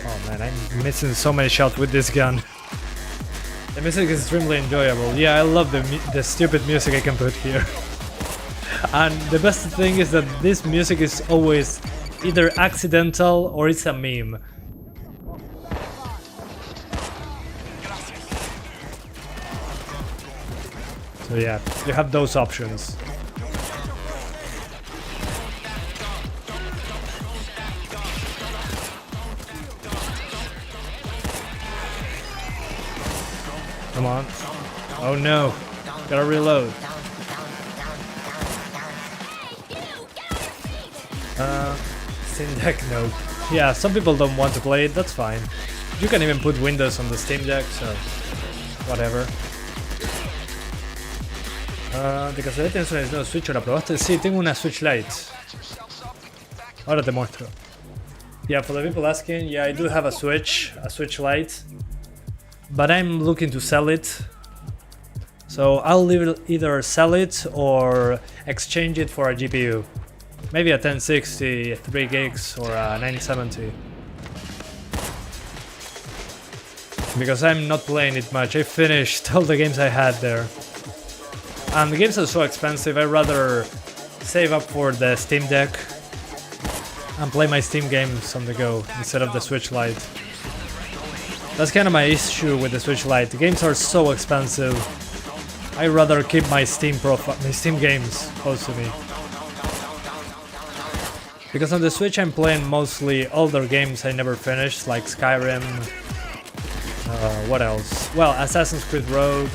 S1: Oh man, I'm missing so many shots with this gun. The music is extremely enjoyable. Yeah, I love the stupid music I can put here. And the best thing is that this music is always either accidental or it's a meme. So yeah, you have those options. Come on. Oh no. Gotta reload. Steam Deck, no. Yeah, some people don't want to play it, that's fine. You can even put Windows on the Steam Deck, so whatever. ¿De casualidad tienes una Nintendo Switch o la probaste? Sí, tengo una Switch Lite. Ahora te muestro. Yeah, for the people asking, yeah, I do have a Switch Lite. But I'm looking to sell it. So I'll either sell it or exchange it for a GPU. Maybe a 1060, 3 gigs, or a 970. Because I'm not playing it much. I finished all the games I had there. And the games are so expensive, I'd rather save up for the Steam Deck and play my Steam games on the go instead of the Switch Lite. That's kind of my issue with the Switch Lite. The games are so expensive. I'd rather keep my Steam games close to me. Because on the Switch I'm playing mostly older games I never finished, like Skyrim. What else? Well, Assassin's Creed Rogue,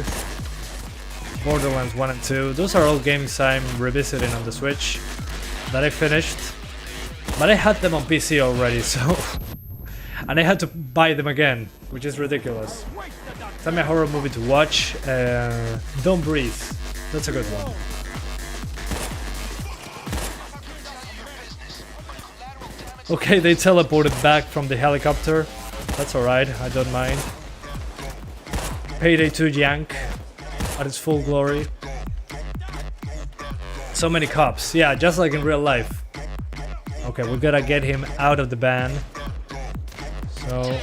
S1: Borderlands 1 and 2. Those are all games I'm revisiting on the Switch that I finished. But I had them on PC already, so... and I had to buy them again, which is ridiculous. Tell me a horror movie to watch. Don't Breathe. That's a good one. Okay, they teleported back from the helicopter. That's alright, I don't mind. Payday 2 Yank at its full glory. So many cops. Yeah, just like in real life. Okay, we gotta get him out of the van. So...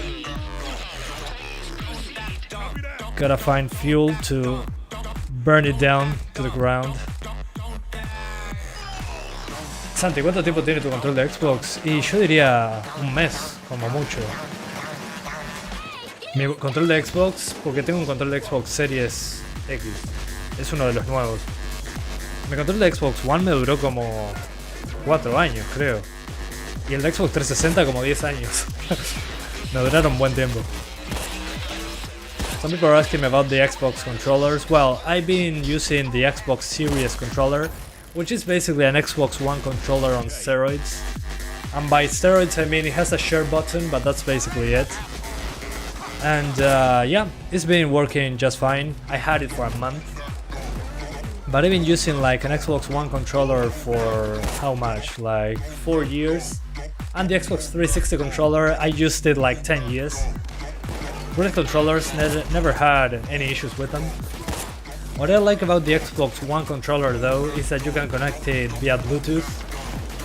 S1: gotta find fuel to burn it down to the ground. Santi, ¿cuánto tiempo tiene tu control de Xbox? Y yo diría un mes, como mucho. Mi control de Xbox, porque tengo un control de Xbox Series X, es uno de los nuevos. Mi control de Xbox One me duró como 4 años, creo. Y el de Xbox 360 como 10 años. Me duraron un buen tiempo. Some people are asking me about the Xbox controllers. Well, I've been using the Xbox Series controller, which is basically an Xbox One controller on steroids. And by steroids I mean it has a share button, but that's basically it. And yeah, it's been working just fine. I had it for a month. But I've been using like an Xbox One controller for how much? Like 4 years. And the Xbox 360 controller, I used it like 10 years. Both controllers never had any issues with them. What I like about the Xbox One controller though is that you can connect it via Bluetooth.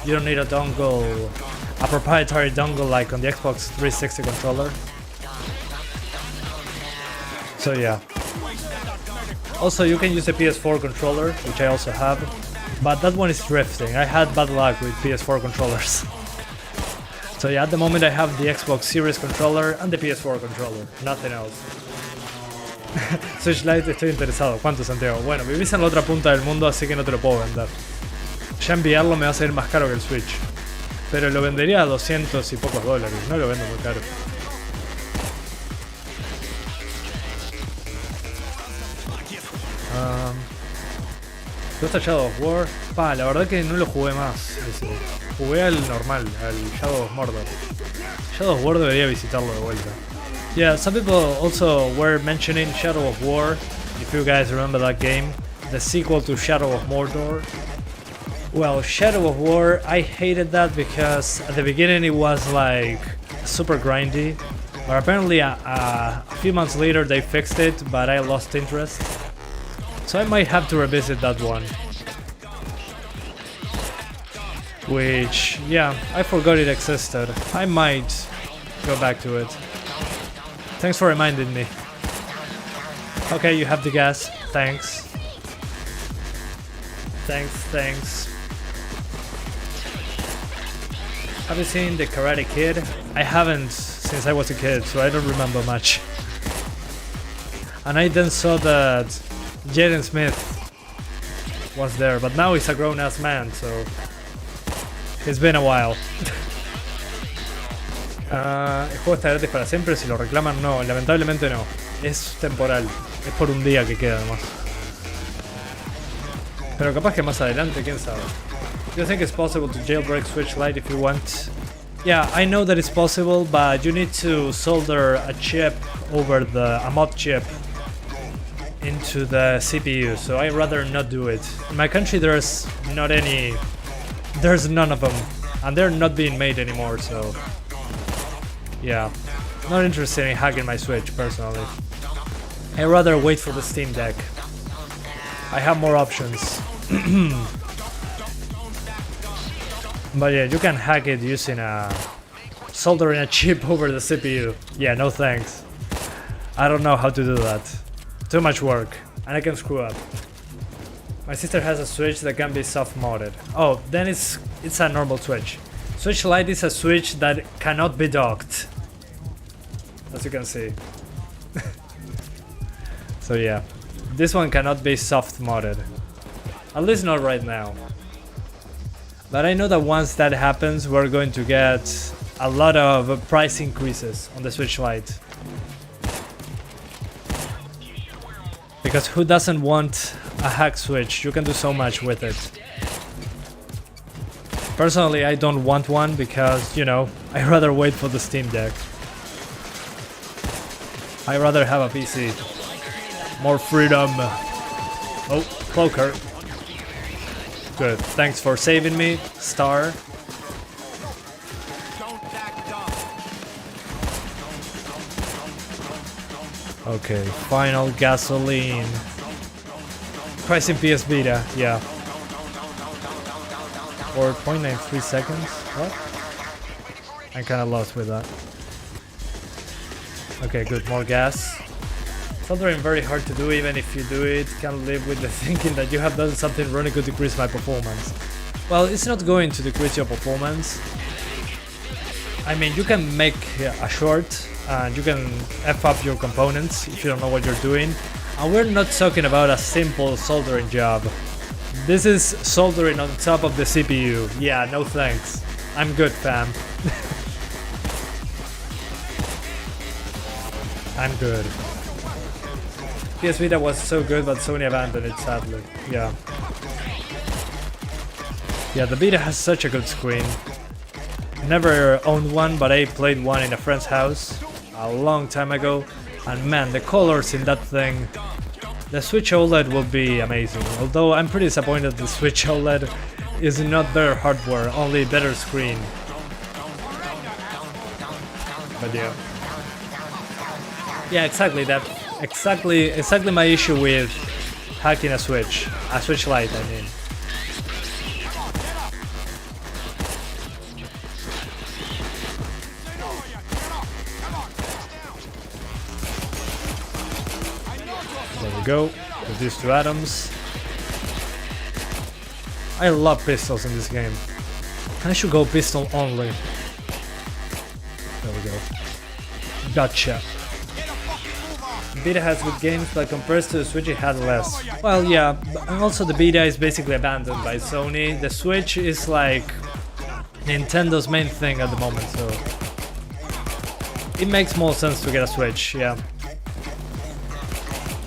S1: You don't need a dongle, a proprietary dongle like on the Xbox 360 controller. So yeah. Also you can use the PS4 controller, which I also have, but that one is drifting. I had bad luck with PS4 controllers. So yeah, at the moment I have the Xbox Series controller and the PS4 controller, nothing else. Switch Lite, estoy interesado. ¿Cuánto, Santiago? Bueno, vivís en la otra punta del mundo, así que no te lo puedo vender. Ya enviarlo me va a salir más caro que el Switch. Pero lo vendería a 200 y pocos dólares, no lo vendo muy caro. ¿Te gusta Shadow of War? Pa, la verdad que no lo jugué más. Jugué al normal, al Shadow of Mordor. Shadow of War debería visitarlo de vuelta. Yeah, some people also were mentioning Shadow of War, if you guys remember that game, the sequel to Shadow of Mordor. Well, Shadow of War, I hated that because at the beginning it was like super grindy, but apparently a few months later they fixed it, but I lost interest. So I might have to revisit that one. Which, yeah, I forgot it existed. I might go back to it. Thanks for reminding me. Okay, you have the gas. Thanks. Thanks. Have you seen The Karate Kid? I haven't since I was a kid, so I don't remember much. And I then saw that Jaden Smith was there, but now he's a grown-ass man, so it's been a while. El juego está gratis para siempre, si lo reclaman no, lamentablemente no. Es temporal, es por un día que queda además. Pero capaz que más adelante, quién sabe. Do you think it's possible to jailbreak Switch Lite if you want? Yeah, I know that it's possible, but you need to solder a chip over a mod chip into the CPU, so I'd rather not do it. In my country there's none of them, and they're not being made anymore, so yeah, not interested in hacking my Switch personally. I'd rather wait for the Steam Deck. I have more options. But yeah, you can hack it using soldering a chip over the CPU. Yeah, no thanks. I don't know how to do that. Too much work, and I can screw up. My sister has a switch that can be soft modded. Oh, then it's a normal switch. Switch Lite is a switch that cannot be docked, as you can see. So yeah, this one cannot be soft modded. At least not right now. But I know that once that happens, we're going to get a lot of price increases on the Switch Lite. Because who doesn't want a hack switch? You can do so much with it. Personally, I don't want one because, you know, I'd rather wait for the Steam Deck. I'd rather have a PC. More freedom. Oh, cloaker. Good. Thanks for saving me, Star. Okay, final gasoline. Price in PS Vita, yeah. Or 0.93 seconds. What? I'm kinda lost with that. Okay, good, more gas. Soldering very hard to do, even if you do it, can't live with the thinking that you have done something really good to decrease my performance. Well, it's not going to decrease your performance. I mean, you can make a short and you can F up your components if you don't know what you're doing. And we're not talking about a simple soldering job. This is soldering on top of the CPU. Yeah, no thanks. I'm good, fam. I'm good. PS Vita was so good, but Sony abandoned it, sadly. Yeah. Yeah, the Vita has such a good screen. Never owned one, but I played one in a friend's house a long time ago. And man, the colors in that thing. The Switch OLED will be amazing. Although I'm pretty disappointed the Switch OLED is not better hardware, only better screen. But yeah. Yeah, exactly that. Exactly my issue with hacking a Switch Lite, I mean. There we go, reduce to atoms. I love pistols in this game. I should go pistol only. There we go. Gotcha. Vita has good games, but compared to the Switch it had less. Well, yeah, and also the Vita is basically abandoned by Sony. The Switch is like Nintendo's main thing at the moment, so it makes more sense to get a Switch, yeah.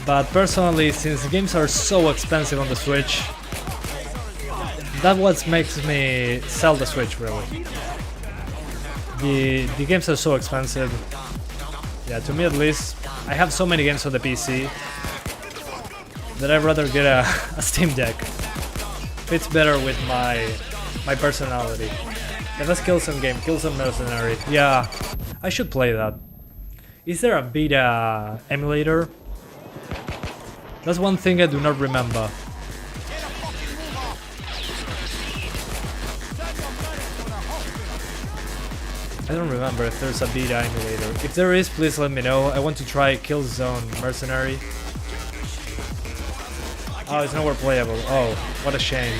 S1: But personally, since games are so expensive on the Switch, that's what makes me sell the Switch, really. The games are so expensive. Yeah, to me at least. I have so many games on the PC that I'd rather get a Steam Deck. Fits better with my personality. Yeah, let's kill some game, kill some mercenary. Yeah, I should play that. Is there a Vita emulator? That's one thing I do not remember. I don't remember if there's a Vita emulator. If there is, please let me know. I want to try Killzone Mercenary. Oh, it's nowhere playable. Oh, what a shame.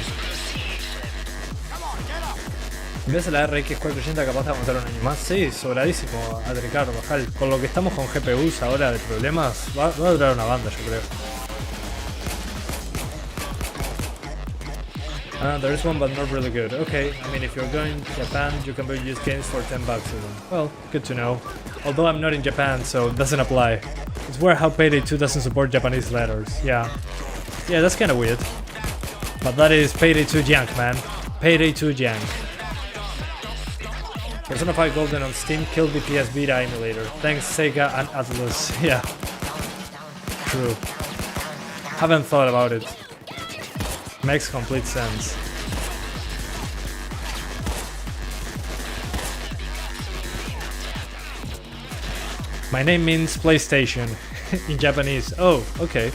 S1: ¿Ves la RX 480 capaz de aguantar un año más? Sí, sobradísimo, a Ricardo Bajal. Con lo que estamos con GPUs ahora de problemas, va a durar una banda, yo creo. There is one, but not really good. Okay, I mean, if you're going to Japan, you can buy used games for $10 even. Well, good to know. Although I'm not in Japan, so it doesn't apply. It's weird how Payday 2 doesn't support Japanese letters. Yeah. Yeah, that's kinda weird. But that is Payday 2 jank, man. Payday 2 jank. Persona 5 Golden on Steam killed the PS Vita emulator. Thanks Sega and Atlus. Yeah. True. Haven't thought about it. Makes complete sense. My name means PlayStation in Japanese. Oh, okay.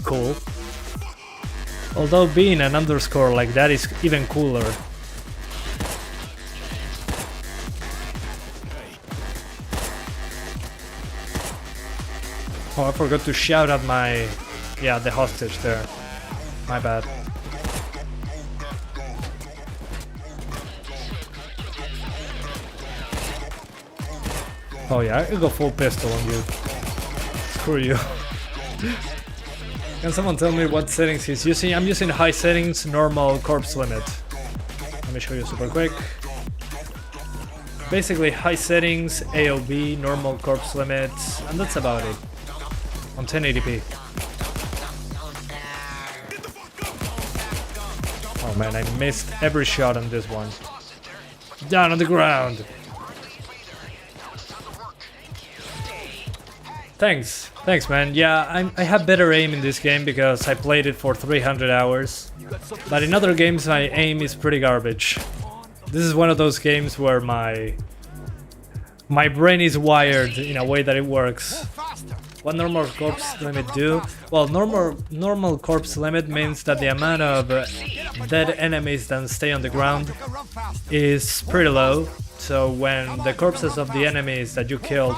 S1: Cool. Although being an underscore like that is even cooler. Oh, I forgot to shout at my... yeah, the hostage there. My bad. Oh yeah, I can go full pistol on you. Screw you. Can someone tell me what settings he's using? I'm using high settings, normal, corpse limit. Let me show you super quick. Basically high settings, AOB, normal corpse limit, and that's about it. On 1080p. Oh man, I missed every shot on this one. Down on the ground! Thanks man. Yeah, I have better aim in this game because I played it for 300 hours. But in other games my aim is pretty garbage. This is one of those games where my brain is wired in a way that it works. What normal corpse limit do? Well, normal corpse limit means that the amount of dead enemies that stay on the ground is pretty low. So when the corpses of the enemies that you killed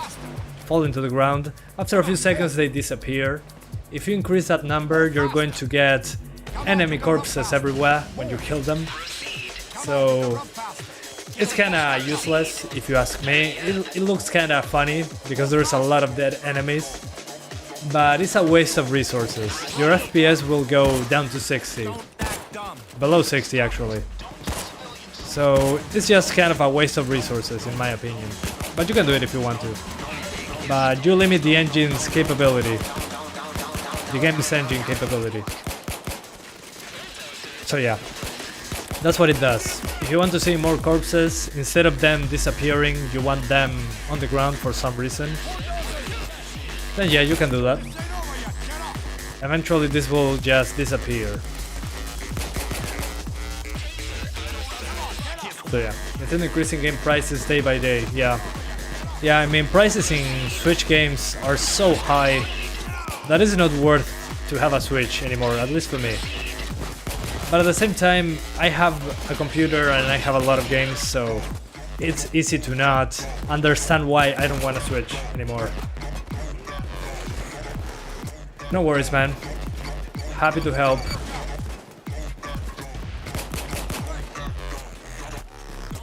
S1: fall into the ground, after a few seconds they disappear. If you increase that number, you're going to get enemy corpses everywhere when you kill them. So it's kinda useless if you ask me. It looks kinda funny because there's a lot of dead enemies, but it's a waste of resources. Your FPS will go down to 60, below 60 actually. So it's just kind of a waste of resources in my opinion, but you can do it if you want to. But you limit the engine's capability, the game's engine capability. So yeah, that's what it does. If you want to see more corpses, instead of them disappearing, you want them on the ground for some reason, then yeah, you can do that. Eventually this will just disappear. So yeah, it's an increasing game prices day by day, yeah. Yeah, I mean, prices in Switch games are so high that it's not worth to have a Switch anymore, at least for me. But at the same time, I have a computer and I have a lot of games, so it's easy to not understand why I don't want to Switch anymore. No worries, man. Happy to help.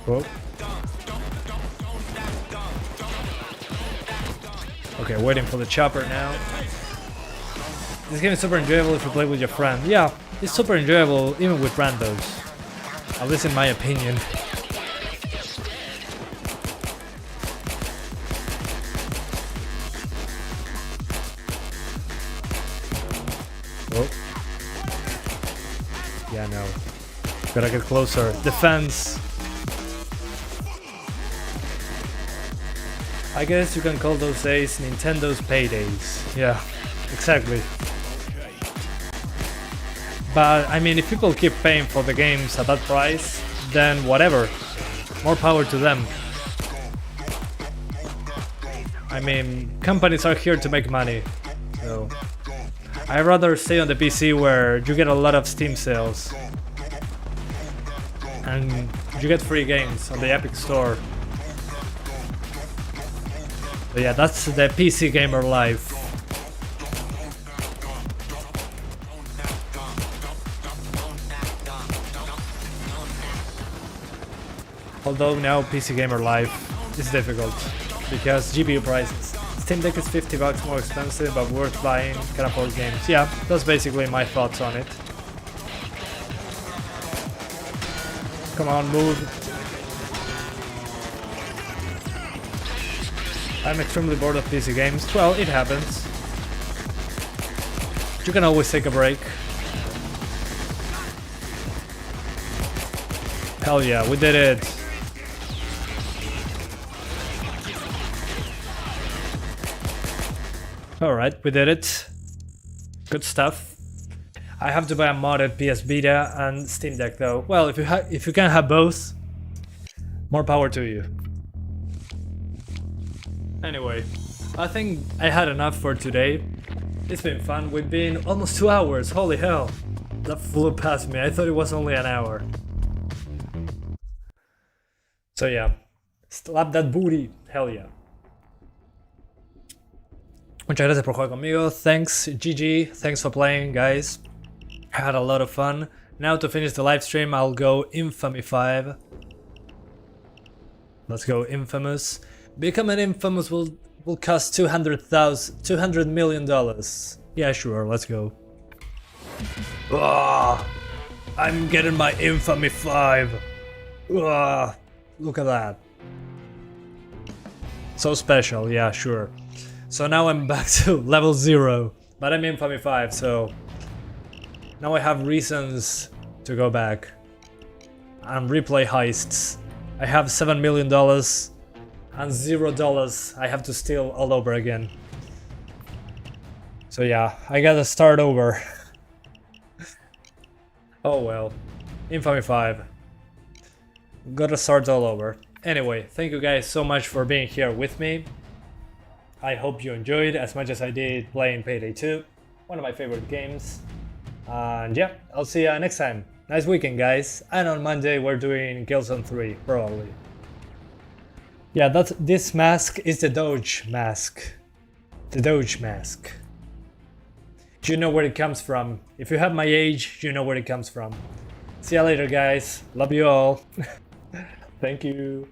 S1: Whoa. Okay, waiting for the chopper now. This game is super enjoyable if you play with your friend. Yeah, it's super enjoyable even with randos. At least in my opinion. Oh. Yeah, no. Gotta get closer. Defense. I guess you can call those days Nintendo's paydays. Yeah, exactly. But I mean, if people keep paying for the games at that price, then whatever. More power to them. I mean, companies are here to make money. So I'd rather stay on the PC where you get a lot of Steam sales. And you get free games on the Epic Store. But yeah, that's the PC gamer life. Although now PC gamer life is difficult because GPU prices. Steam Deck is $50 more expensive but worth buying, can afford games. Yeah, that's basically my thoughts on it. Come on, move. I'm extremely bored of PC games. Well, it happens. You can always take a break. Hell yeah, we did it. Alright, we did it. Good stuff. I have to buy a modded PS Vita and Steam Deck though. Well, if you can have both, more power to you. Anyway, I think I had enough for today. It's been fun. We've been almost 2 hours. Holy hell. That flew past me. I thought it was only an hour. So yeah, slap that booty. Hell yeah. Muchas gracias por jugar conmigo. Thanks, GG. Thanks for playing, guys. I had a lot of fun. Now to finish the live stream, I'll go Infamy 5. Let's go Infamous. Become an Infamous will cost $200 million. Yeah, sure. Let's go. I'm getting my Infamy 5. Look at that. So special. Yeah, sure. So now I'm back to level 0, but I'm Infamy 5, so now I have reasons to go back and replay heists. I have $7 million and $0 I have to steal all over again. So yeah, I gotta start over. Oh well, Infamy 5. Gotta start all over. Anyway, thank you guys so much for being here with me. I hope you enjoyed as much as I did playing Payday 2, one of my favorite games. And yeah, I'll see you next time. Nice weekend, guys. And on Monday we're doing Killzone 3, probably. Yeah, this mask is the Doge mask. The Doge mask. You know where it comes from. If you have my age, you know where it comes from. See you later, guys. Love you all. Thank you.